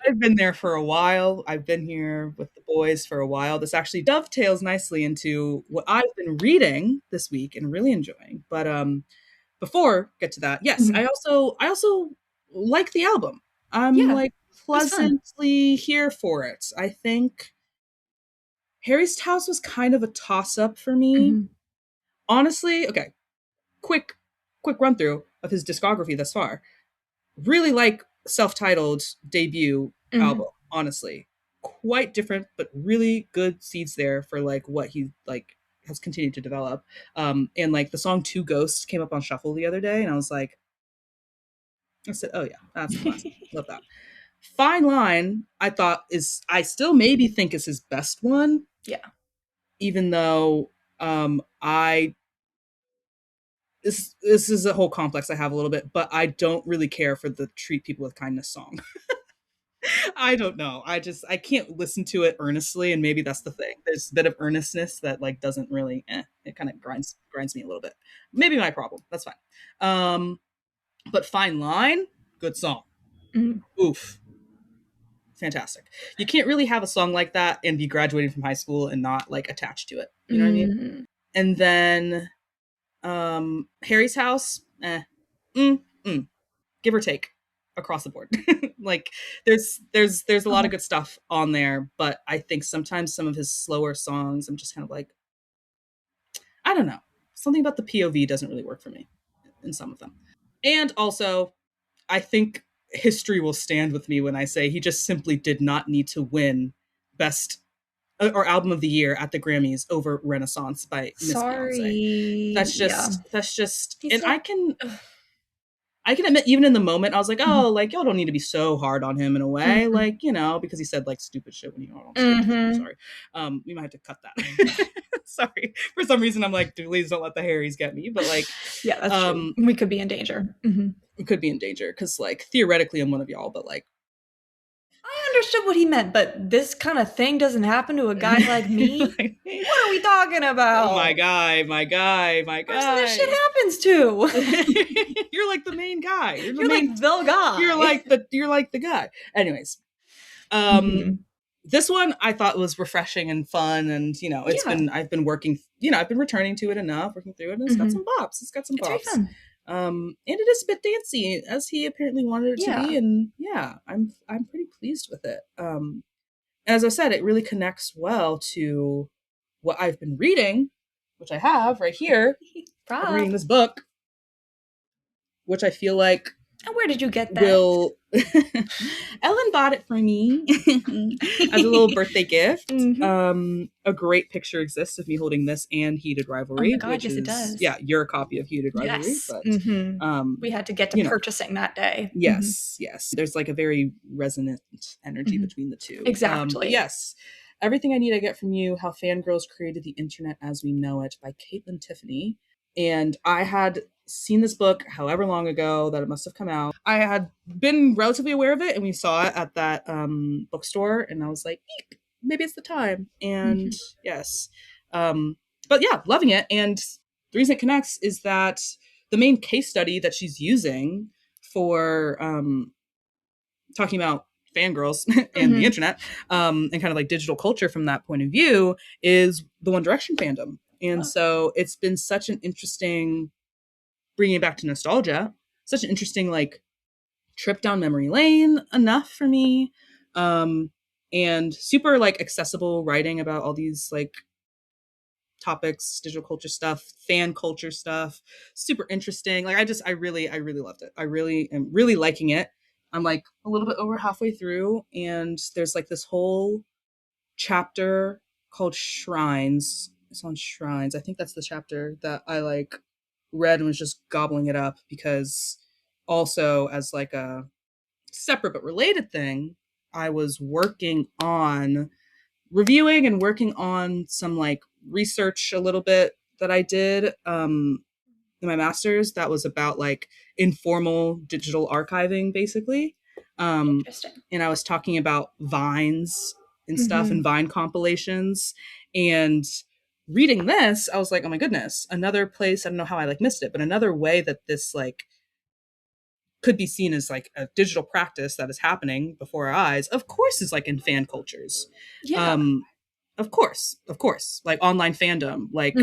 I've been there for a while. I've been here with the boys for a while. This actually dovetails nicely into what I've been reading this week and really enjoying. But before get to that, yes, I also like the album. I'm pleasantly here for it. I think Harry Styles was kind of a toss-up for me. Honestly, okay. Quick run through of his discography thus far. Really like self-titled debut album, honestly. Quite different, but really good seeds there for like what he like has continued to develop. And like the song Two Ghosts came up on shuffle the other day, and I said, oh yeah, that's classic. Love that. Fine Line, I still maybe think is his best one. Yeah. Even though this is a whole complex I have a little bit, but I don't really care for the Treat People with Kindness song. I don't know. I can't listen to it earnestly, and maybe that's the thing. There's a bit of earnestness that like doesn't really it kind of grinds me a little bit. Maybe my problem. That's fine. But Fine Line, good song. Oof. Fantastic. You can't really have a song like that and be graduating from high school and not like attached to it. You know what I mean? And then Harry's House, give or take across the board. Like there's a lot of good stuff on there, but I think sometimes some of his slower songs, I'm just kind of like, I don't know. Something about the POV doesn't really work for me in some of them. And also, I think history will stand with me when I say he just simply did not need to win Best or Album of the Year at the Grammys over Renaissance by Miss Beyonce. That's just, and I can admit, even in the moment, I was like, oh, like, y'all don't need to be so hard on him in a way. Like, because he said like stupid shit when he got on stage. I'm sorry. We might have to cut that. Sorry. For some reason, I'm like, please don't let the Harrys get me. But like, yeah, that's true. We could be in danger. We could be in danger because like, theoretically, I'm one of y'all, but like, I understood what he meant, but this kind of thing doesn't happen to a guy like me. What are we talking about? My guy. Person this shit happens to. You're like the main guy. You're like the guy. You're like the guy. Anyways, this one I thought was refreshing and fun, and I've been working. I've been returning to it enough, working through it, and it's got some bops. It's very fun. And it is a bit dancey, as he apparently wanted it to be, and I'm pretty pleased with it. As I said, it really connects well to what I've been reading, which I have right here. I'm reading this book, which I feel like. And where did you get that? Ellen bought it for me as a little birthday gift. A great picture exists of me holding this and Heated Rivalry. Oh my God, yes, it does. Yeah, your copy of Heated Rivalry. Yes. But, we had to get to purchasing that day. Yes. There's like a very resonant energy between the two. Exactly. Yes. Everything I Need I Get From You, How Fangirls Created the Internet as We Know It by Caitlin Tiffany. And I had seen this book however long ago that it must have come out. I had been relatively aware of it, and we saw it at that bookstore, and I was like, eek, maybe it's the time. And yes. But yeah, loving it. And the reason it connects is that the main case study that she's using for talking about fangirls and the internet and kind of like digital culture from that point of view is the One Direction fandom. And so it's been such an interesting, bringing it back to nostalgia, such an interesting like trip down memory lane enough for me. And super like accessible writing about all these like topics, digital culture stuff, fan culture stuff. Super interesting. Like I really loved it. I really am really liking it. I'm like a little bit over halfway through, and there's like this whole chapter called Shrines. It's on Shrines. I think that's the chapter that I like read and was just gobbling it up, because also as like a separate but related thing, I was working on reviewing and working on some like research a little bit that I did in my master's that was about like informal digital archiving, basically. Interesting. And I was talking about vines and stuff and Vine compilations. And reading this, I was like, oh my goodness, another place, I don't know how I like missed it, but another way that this like could be seen as like a digital practice that is happening before our eyes, of course, is like in fan cultures. Yeah. Of course, like online fandom, like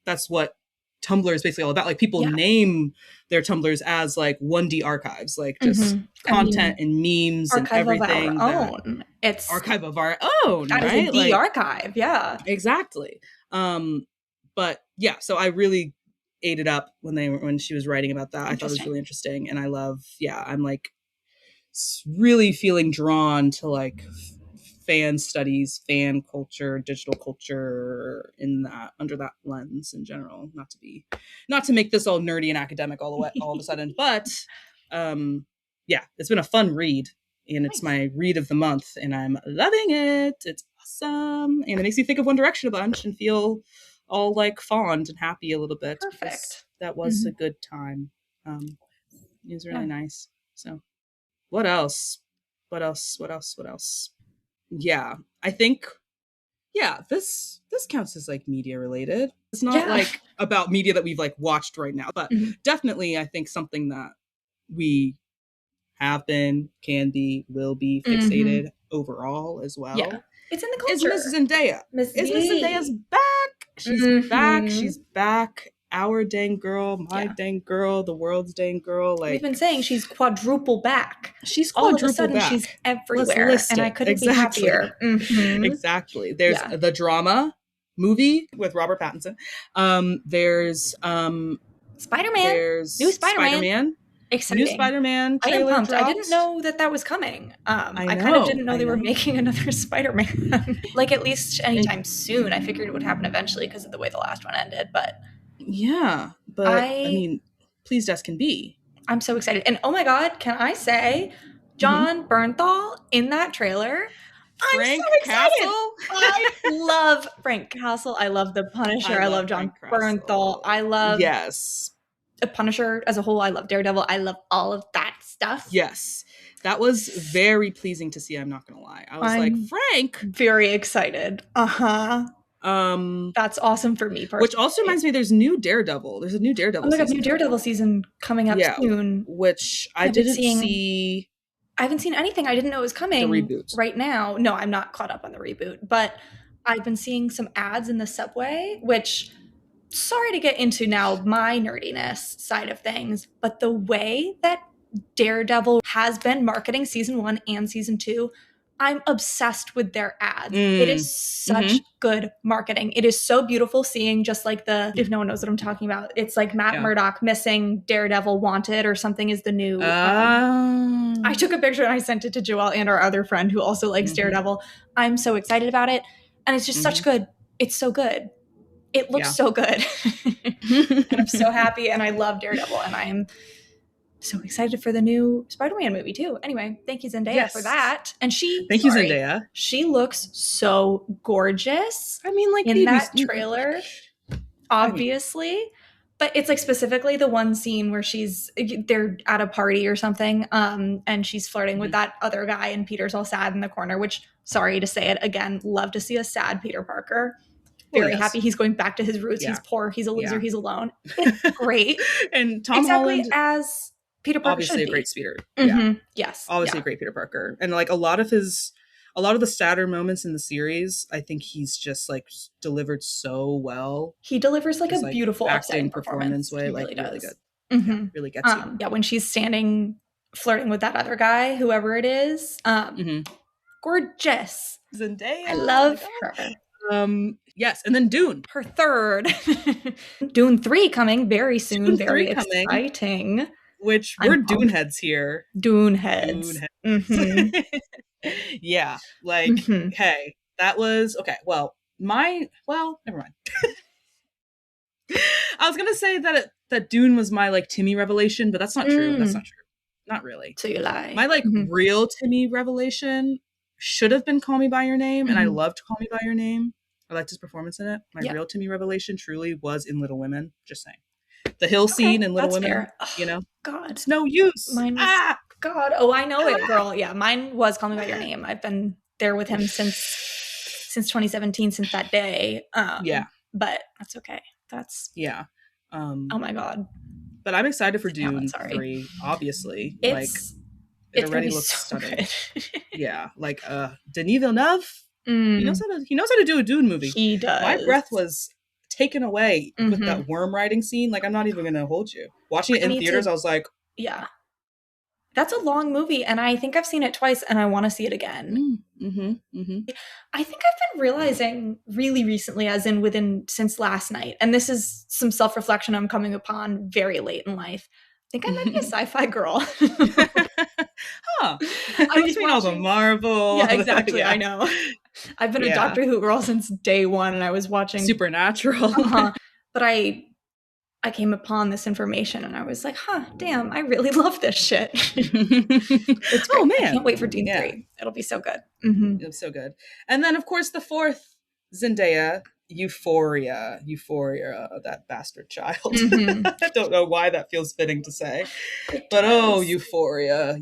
that's what Tumblr is basically all about. Like people name their Tumblrs as like 1D archives, like just content and memes and everything. Of our own. It's archive of our own, that right? Is the archive, yeah. Exactly. But yeah, so I really ate it up when she was writing about that. I thought it was really interesting, and I'm like really feeling drawn to like fan studies, fan culture, digital culture in that, under that lens in general. Not to make this all nerdy and academic all of a sudden, but yeah, it's been a fun read, and it's my read of the month, and I'm loving it. It's awesome, and it makes me think of One Direction a bunch and feel all like fond and happy a little bit. Perfect. That was a good time. It was really nice. So what else? Yeah, I think, this counts as like media related. It's not like about media that we've like watched right now, but definitely I think something that we have been, can be, will be fixated overall as well. Yeah. It's in the culture. Is Miss Zendaya. Miss Zendaya's back. She's back. She's back. Our dang girl, my dang girl, the world's dang girl. Like we've been saying, she's quadruple back. She's all of a sudden back. She's everywhere, and I couldn't be happier. Exactly. There's the drama movie with Robert Pattinson. There's Spider-Man. There's new Spider-Man. Exciting. New Spider-Man trailer. I am pumped. Dropped. I didn't know that was coming. I kind of didn't know they were making another Spider-Man. Like at least anytime soon. I figured it would happen eventually because of the way the last one ended. But yeah, but I mean, pleased as can be. I'm so excited. And oh my God, can I say, John Bernthal in that trailer? Frank I'm so excited. Castle? I love Frank Castle. I love The Punisher. I love John Bernthal. I love The Punisher as a whole. I love Daredevil. I love all of that stuff. Yes. That was very pleasing to see, I'm not gonna lie. I was like, Frank. Very excited. That's awesome for me personally. Which also reminds me, there's new Daredevil. There's a new Daredevil season. New Daredevil season coming up soon. Which I didn't see. I haven't seen anything. I didn't know it was coming. The reboot. Right now. No, I'm not caught up on the reboot. But I've been seeing some ads in the subway, which, sorry to get into now my nerdiness side of things, but the way that Daredevil has been marketing season 1 and season 2, I'm obsessed with their ads. It is such good marketing. It is so beautiful seeing just like if no one knows what I'm talking about, it's like Matt Murdock missing Daredevil Wanted or something is the new. I took a picture and I sent it to Joelle and our other friend who also likes Daredevil. I'm so excited about it. And it's just such good. It's so good. It looks so good. And I'm so happy. And I love Daredevil. And I'm so excited for the new Spider-Man movie too. Anyway, thank you Zendaya for that. And thank you Zendaya. She looks so gorgeous. I mean, like in that trailer, obviously. But it's like specifically the one scene where they're at a party or something, and she's flirting with that other guy, and Peter's all sad in the corner. Which, sorry to say it again, love to see a sad Peter Parker. Very happy he's going back to his roots. He's poor. He's a loser. He's alone. It's great. And Tom Holland, as Peter Parker, obviously a great speeder. Yes, obviously a great Peter Parker, and like a lot of the sadder moments in the series, I think he's just like delivered so well. He delivers like a beautiful acting performance way, like really good. Really gets you. Yeah, when she's standing flirting with that other guy, whoever it is, gorgeous. Zendaya, I love her. Yes, and then Dune. Her third. Dune 3 coming very soon. Dune very 3 coming, exciting. Which we're Dune heads here. Dune heads. Mm-hmm. Yeah, like, hey, that was okay. Well, never mind. I was gonna say that Dune was my like Timmy revelation, but that's not true. That's not true. Not really. So you lie. My like real Timmy revelation should have been Call Me by Your Name, and I loved Call Me by Your Name. I liked his performance in it. My real Timmy revelation truly was in Little Women. Just saying. The hill scene in Little Women, you know, God, it's no use. Mine was, God, oh, I know it, girl. Yeah, mine was Call Me by Your Name. I've been there with him since 2017, since that day. Yeah, but that's okay. That's oh my God. But I'm excited for Dune 3. Obviously, it already looks so stunning. Yeah, like Denis Villeneuve. He knows how to do a Dune movie. He does. My breath was taken away with that worm riding scene. Like, I'm not even gonna hold you. Watching it in theaters, I was like, yeah, that's a long movie, and I think I've seen it twice, and I want to see it again. I think I've been realizing really recently, as in since last night, and this is some self-reflection I'm coming upon very late in life. I think I might be a sci-fi girl. I was watching all the Marvel. Yeah, exactly. I know. I've been a Doctor Who girl since day one, and I was watching Supernatural. But I came upon this information, and I was like, damn, I really love this shit. It's great. Oh, man. I can't wait for Dune 3. It'll be so good. It'll be so good. And then, of course, the fourth, Zendaya, Euphoria, that bastard child. I don't know why that feels fitting to say. But Euphoria.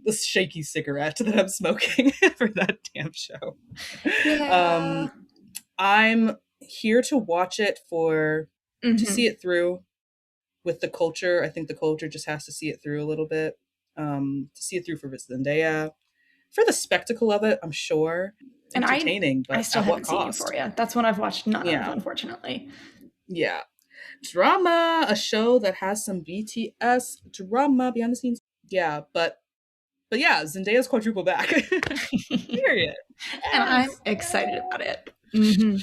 This shaky cigarette that I'm smoking for that damn show. Yeah. I'm here to watch it to see it through with the culture. I think the culture just has to see it through a little bit. To see it through for Zendaya. For the spectacle of it, I'm sure. And entertaining, but I still haven't seen Euphoria. That's one I've watched none of, unfortunately. Yeah. Drama, a show that has some BTS drama behind the scenes. Yeah, but yeah, Zendaya's quadruple back. Period. And I'm excited about it.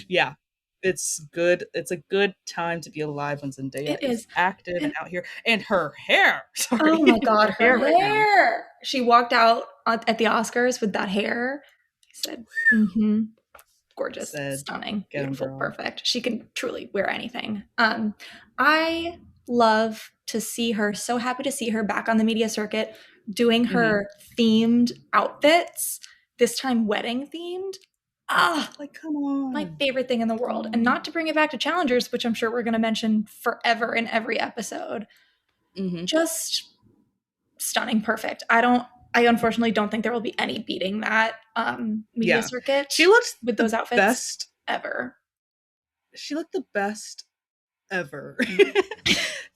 Yeah. It's good. It's a good time to be alive when Zendaya is active and out here. And her hair. Sorry. Oh my God, her hair. She walked out at the Oscars with that hair. I said, gorgeous, stunning, beautiful, perfect. She can truly wear anything. I love to see her, so happy to see her back on the media circuit doing her themed outfits, this time wedding themed. Like, come on. My favorite thing in the world. And not to bring it back to Challengers, which I'm sure we're going to mention forever in every episode. Just stunning, perfect. I unfortunately don't think there will be any beating that media circuit. She looked with those outfits best ever. She looked the best ever.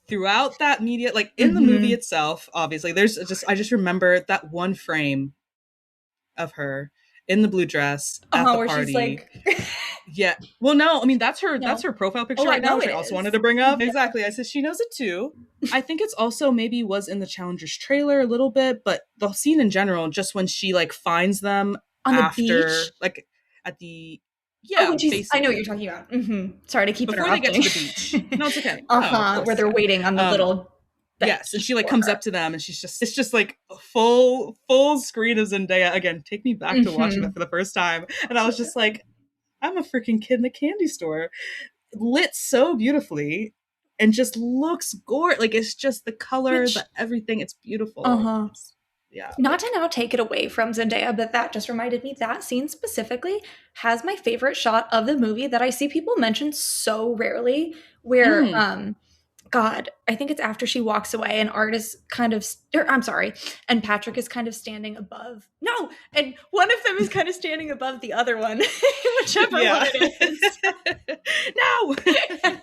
Throughout that media, like in the movie itself, obviously, I just remember that one frame of her in the blue dress at the where party. She's like yeah. Well, no, I mean that's her profile picture right now, which I also wanted to bring up. Exactly. I said she knows it too. I think it's also maybe was in the Challengers trailer a little bit, but the scene in general, just when she like finds them on after the beach? Like at the I know what you're talking about. Sorry to keep before interrupting. They get to the beach. No, it's okay. Where they're waiting on the little yes, and she like comes up to them, and it's just like a full screen of Zendaya. Again, take me back to watching that for the first time, and I was just like, I'm a freaking kid in a candy store, lit so beautifully, and just looks gorgeous. Like it's just the color, the everything. It's beautiful. Yeah. Not to now take it away from Zendaya, but that just reminded me that scene specifically has my favorite shot of the movie that I see people mention so rarely, where God, I think it's after she walks away and Art is kind of, and Patrick is kind of standing above. No, and one of them is kind of standing above the other one, whichever one it is. No, I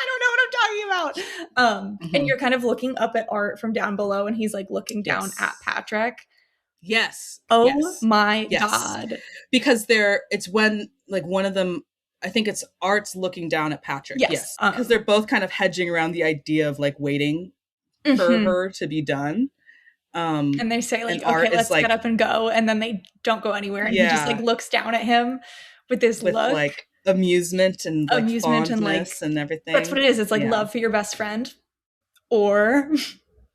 don't know what I'm talking about. And you're kind of looking up at Art from down below, and he's like looking down at Patrick. Yes. Oh my God. Because it's when like one of them, I think it's Art's looking down at Patrick. Yes. Because they're both kind of hedging around the idea of like waiting for her to be done. And they say like, okay, let's get up and go. And then they don't go anywhere. And he just like looks down at him with this look. Like amusement and like fondness and everything. That's what it is. It's like love for your best friend. Or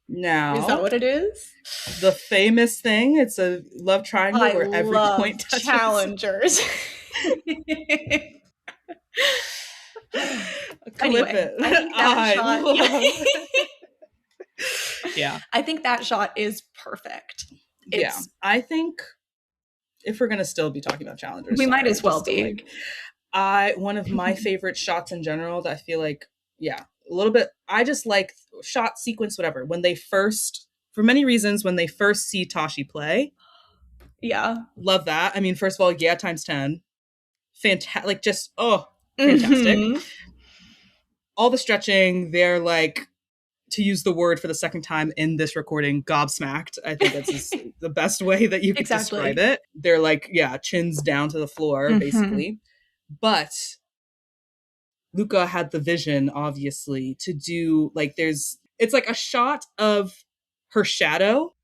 now, is that what it is? The famous thing. It's a love triangle where every point touches. Challengers. Anyway, I think that shot. Yeah. I think that shot is perfect. I think if we're gonna still be talking about challengers, we might as well be. One of my favorite shots in general that I feel like, a little bit. I just like shot sequence, whatever. When they first, for many reasons, when they first see Tashi play, love that. I mean, first of all, times 10, fantastic. Like just fantastic. All the stretching, they're like, to use the word for the second time in this recording, gobsmacked. I think that's the best way that you could describe it. They're like, chins down to the floor, basically. But Luca had the vision, obviously, to do like it's like a shot of her shadow,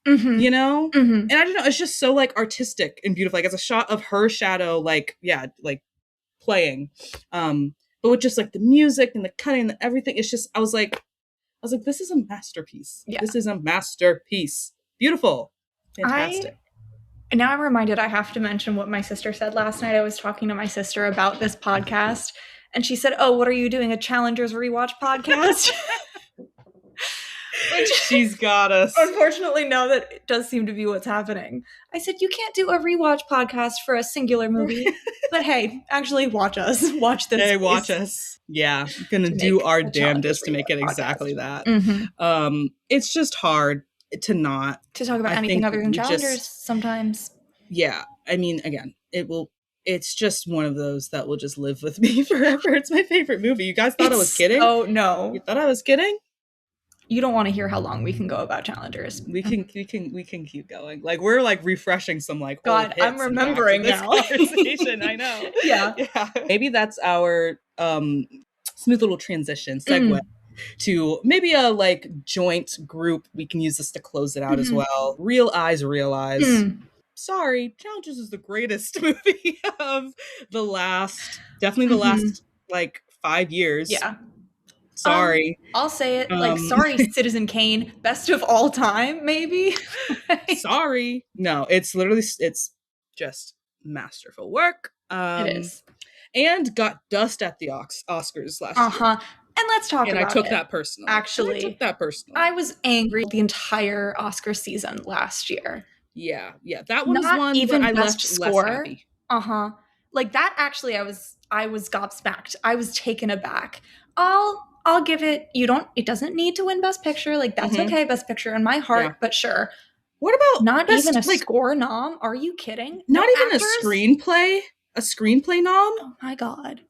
you know? And I don't know, it's just so like artistic and beautiful. Like it's a shot of her shadow, like playing. But with just like the music and the cutting and everything, it's just I was like, this is a masterpiece. This is a masterpiece. Beautiful. Fantastic. Now I'm reminded I have to mention what my sister said last night. I was talking to my sister about this podcast, and she said, "Oh, what are you doing? A Challengers rewatch podcast?" She's got us. Unfortunately, no, that does seem to be what's happening. I said, you can't do a rewatch podcast for a singular movie. But hey, actually watch us. Watch this. Hey, watch us. Yeah. Gonna do our damnedest to make it exactly that. It's just hard to not. To talk about anything other than Challengers sometimes. Yeah. I mean, again, it's just one of those that will just live with me forever. It's my favorite movie. You guys thought I was kidding? Oh, no. You thought I was kidding? You don't want to hear how long we can go about Challengers. We can keep going. Like we're like refreshing some like God, old hits I'm remembering now. Conversation. I know. Yeah. Maybe that's our smooth little transition segue to maybe a like joint group. We can use this to close it out as well. Real Eyes Realize. Sorry, Challengers is the greatest movie of the last like 5 years. Yeah. Sorry. I'll say it. Like, sorry, Citizen Kane. Best of all time, maybe? Sorry. No, it's just masterful work. It is. And got dust at the Oscars last year. And let's talk about it. And I took that personally. Actually, I took that personally. I was angry the entire Oscar season last year. Yeah. That one was one even where I left score. Less happy. Like that actually, I was gobsmacked. I was taken aback. I'll give it. It doesn't need to win Best Picture. Like that's okay, Best Picture in my heart, but sure. What about not even a score nom? Are you kidding? Not even actors? A screenplay? A screenplay nom? Oh my God.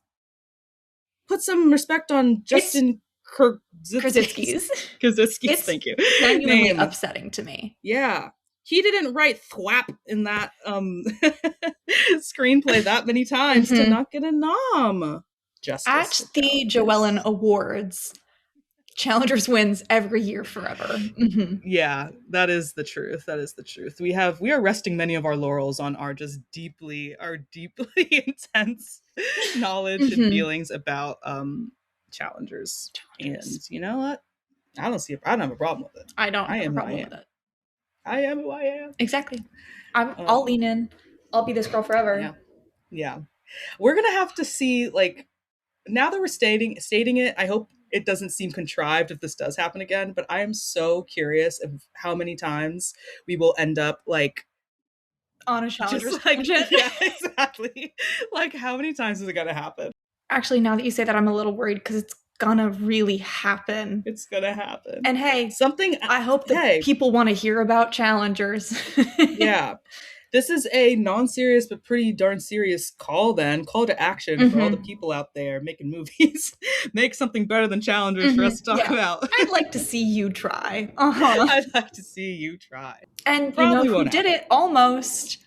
Put some respect on Justin Krasinski's. Thank you. It's genuinely upsetting to me. Yeah. He didn't write thwap in that screenplay that many times to not get a nom. Justice at the Joelle Ellen Awards, Challengers wins every year forever. Yeah, that is the truth. We are resting many of our laurels on our deeply intense knowledge and feelings about Challengers. And you know what? I don't have a problem with it. I don't have a problem with it. I am who I am. Exactly. I'll lean in. I'll be this girl forever. Yeah. We're gonna have to see, like, now that we're stating it, I hope it doesn't seem contrived if this does happen again, but I am so curious of how many times we will end up like on a Challengers tangent. Yeah, exactly. Like, how many times is it gonna happen? Actually, now that you say that, I'm a little worried because it's gonna really happen. It's gonna happen. And hey, I hope that people want to hear about Challengers. Yeah. This is a non-serious but pretty darn serious call to action for all the people out there making movies. Make something better than Challengers for us to talk about. I'd like to see you try. I'd like to see you try. And probably you know who did it almost?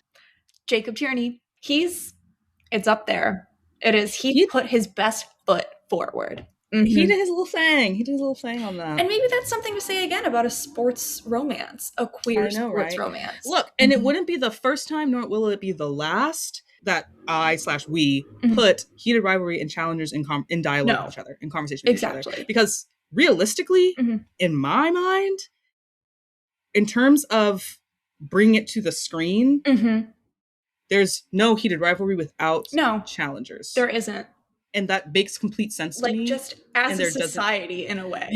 Jacob Tierney. It's up there. It is. He put his best foot forward. He did his little thing. He did his little thing on that. And maybe that's something to say again about a sports romance, a queer sports romance. Look, and it wouldn't be the first time, nor will it be the last that we put heated rivalry and challengers in dialogue with each other, in conversation with each other. Because realistically, in my mind, in terms of bringing it to the screen, there's no heated rivalry without challengers. There isn't. And that makes complete sense to me. Just as a society, in a way.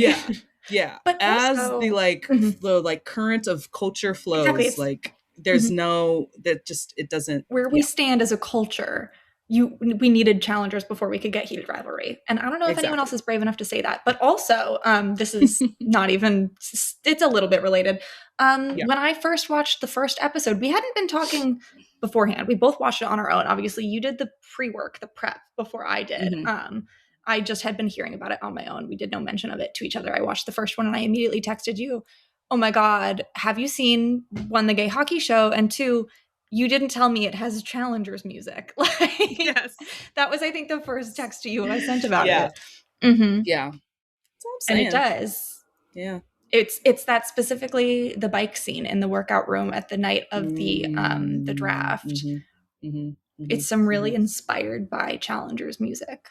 Yeah. But as also, the current of culture flows, there's no, that just, it doesn't. Where we stand as a culture, we needed challengers before we could get heated rivalry. And I don't know if anyone else is brave enough to say that. But also, this is not even, it's a little bit related. When I first watched the first episode, we hadn't been talking beforehand. We both watched it on our own. Obviously, you did the pre-work, the prep before I did. I just had been hearing about it on my own. We did no mention of it to each other. I watched the first one and I immediately texted you, oh my God, have you seen, one, the gay hockey show? And two, you didn't tell me it has challengers music. Yes. That was, I think, the first text to you I sent about it. Yeah. That's what I'm saying. And it does. Yeah. It's that specifically the bike scene in the workout room at the night of the draft. It's some really inspired by challengers music.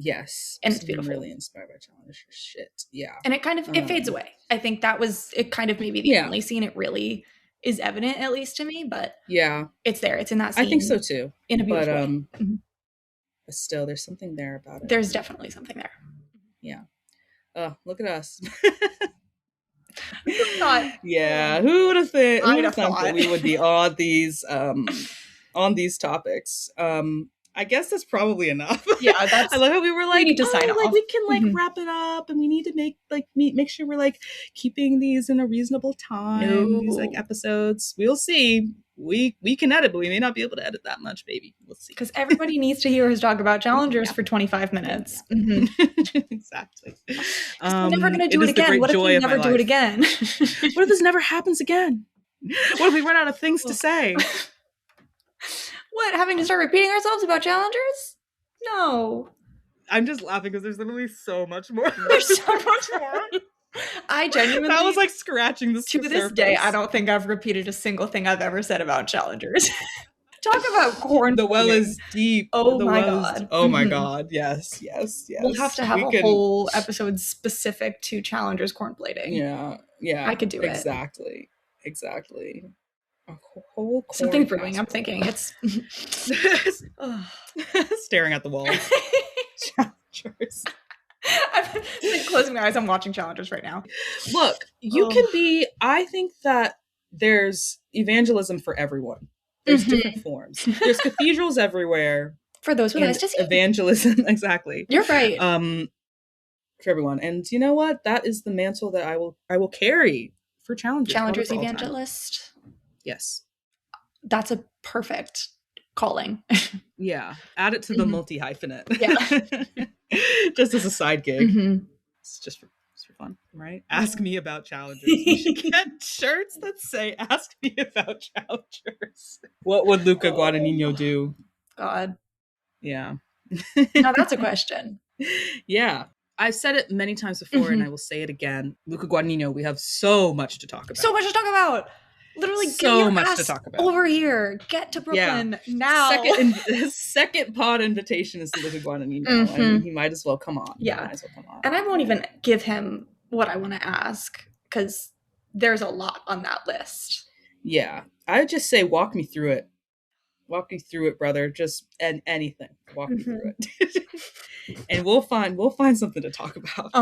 Yes. And it's beautiful. Really inspired by challengers shit. Yeah. And it kind of it fades away. I think that was it kind of maybe the only scene it really is evident, at least to me, but it's there. It's in that scene. I think so too. In a beautiful way. But still there's something there about it. There's definitely something there. Yeah. Look at us. Who thought? Yeah, who would have thought that we would be on these topics? I guess that's probably enough. Yeah, that's. I love how we were like, we need to sign off. We can wrap it up, and we need to make sure we're keeping these in a reasonable time. These episodes, we'll see. We can edit, but we may not be able to edit that much, baby. We'll see. Because everybody needs to hear us talk about challengers for 25 minutes. Exactly. We're never going to do it again. What if we never do it again? What if this never happens again? What if we run out of things to say? What, having to start repeating ourselves about challengers? No. I'm just laughing because there's literally so much more. There's so much more. I genuinely... That was scratching the surface. To this day, I don't think I've repeated a single thing I've ever said about challengers. Talk about corn. The well is deep. Oh my God. Oh my God. Yes. We'll have to have a whole episode specific to challengers corn plating. Yeah. I could do it. Exactly. A whole something brewing. I'm thinking it's staring at the wall. Challengers. I've been closing my eyes. I'm watching challengers right now. Look, you can be. I think that there's evangelism for everyone. There's different forms. There's cathedrals everywhere. For those with eyes to see. Evangelism, exactly. You're right. For everyone, and you know what? That is the mantle that I will carry for challengers. Challengers evangelist. Yes. That's a perfect calling. Yeah. Add it to the multi-hyphenate. Yeah. Just as a side gig. It's just for fun, right? Ask me about challengers. We should get shirts that say, ask me about challengers. What would Luca Guadagnino do? God. Yeah. Now that's a question. Yeah. I've said it many times before and I will say it again. Luca Guadagnino, we have so much to talk about. So much to talk about. Literally, so get your much ass to talk about over here. Get to Brooklyn now. Second pod invitation is to Luca Guadagnino. I mean, he might as well come on. Yeah, and I won't even give him what I want to ask because there's a lot on that list. Yeah, I would just say walk me through it. Walk me through it, brother. Just anything. Walk me through it, and we'll find something to talk about.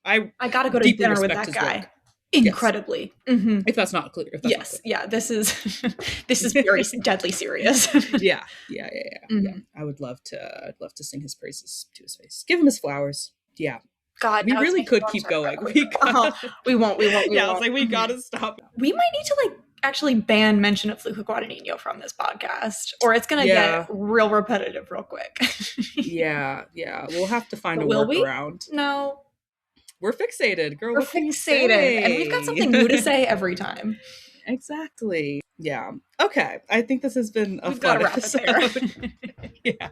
I gotta go to dinner with that guy. Work. Incredibly. Yes. If that's not clear. Yes. Yeah. This is very deadly serious. Yeah. I would love to sing his praises to his face. Give him his flowers. Yeah. God, we really could keep going. We won't. Yeah, it's we gotta stop. We might need to actually ban mention of Luca Guadagnino from this podcast, or it's gonna get real repetitive real quick. Yeah. We'll have to find a workaround. No. We're fixated, girl. We're fixated. And we've got something new to say every time. Exactly. Yeah. Okay. I think this has been a We've fun got to wrap episode. it there. Yeah.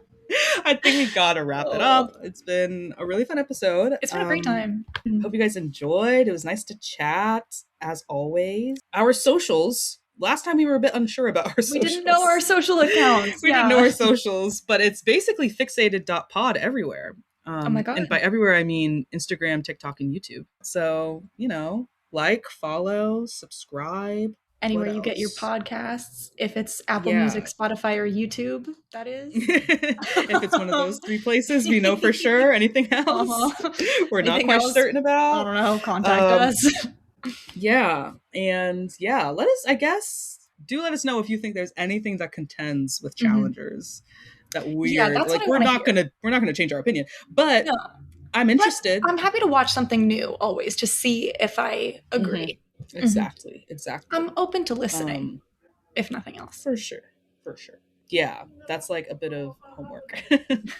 I think we gotta wrap it up. It's been a really fun episode. It's been a great time. Hope you guys enjoyed. It was nice to chat, as always. Our socials. Last time we were a bit unsure about our socials. We didn't know our social accounts. We didn't know our socials, but it's basically fixated.pod everywhere. Oh my God. And by everywhere, I mean Instagram, TikTok, and YouTube. So, like, follow, subscribe. Anywhere you get your podcasts, if it's Apple Music, Spotify, or YouTube, that is. If it's one of those 3 places, we know for sure. Anything else? We're not quite certain about. I don't know. Contact us. Yeah. And let us know if you think there's anything that contends with challengers that weird. Like, we're not gonna change our opinion. But I'm interested. I'm happy to watch something new always to see if I agree. Exactly. I'm open to listening, if nothing else. For sure. Yeah, that's like a bit of homework.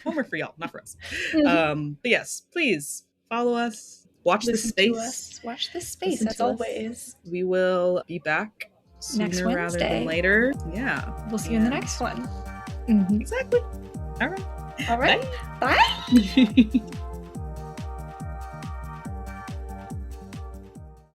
Homework for y'all, not for us. But yes, please follow us. Watch this space. Watch this space, as always. We will be back sooner rather than later. Yeah. We'll see you in the next one. Exactly. All right. Bye.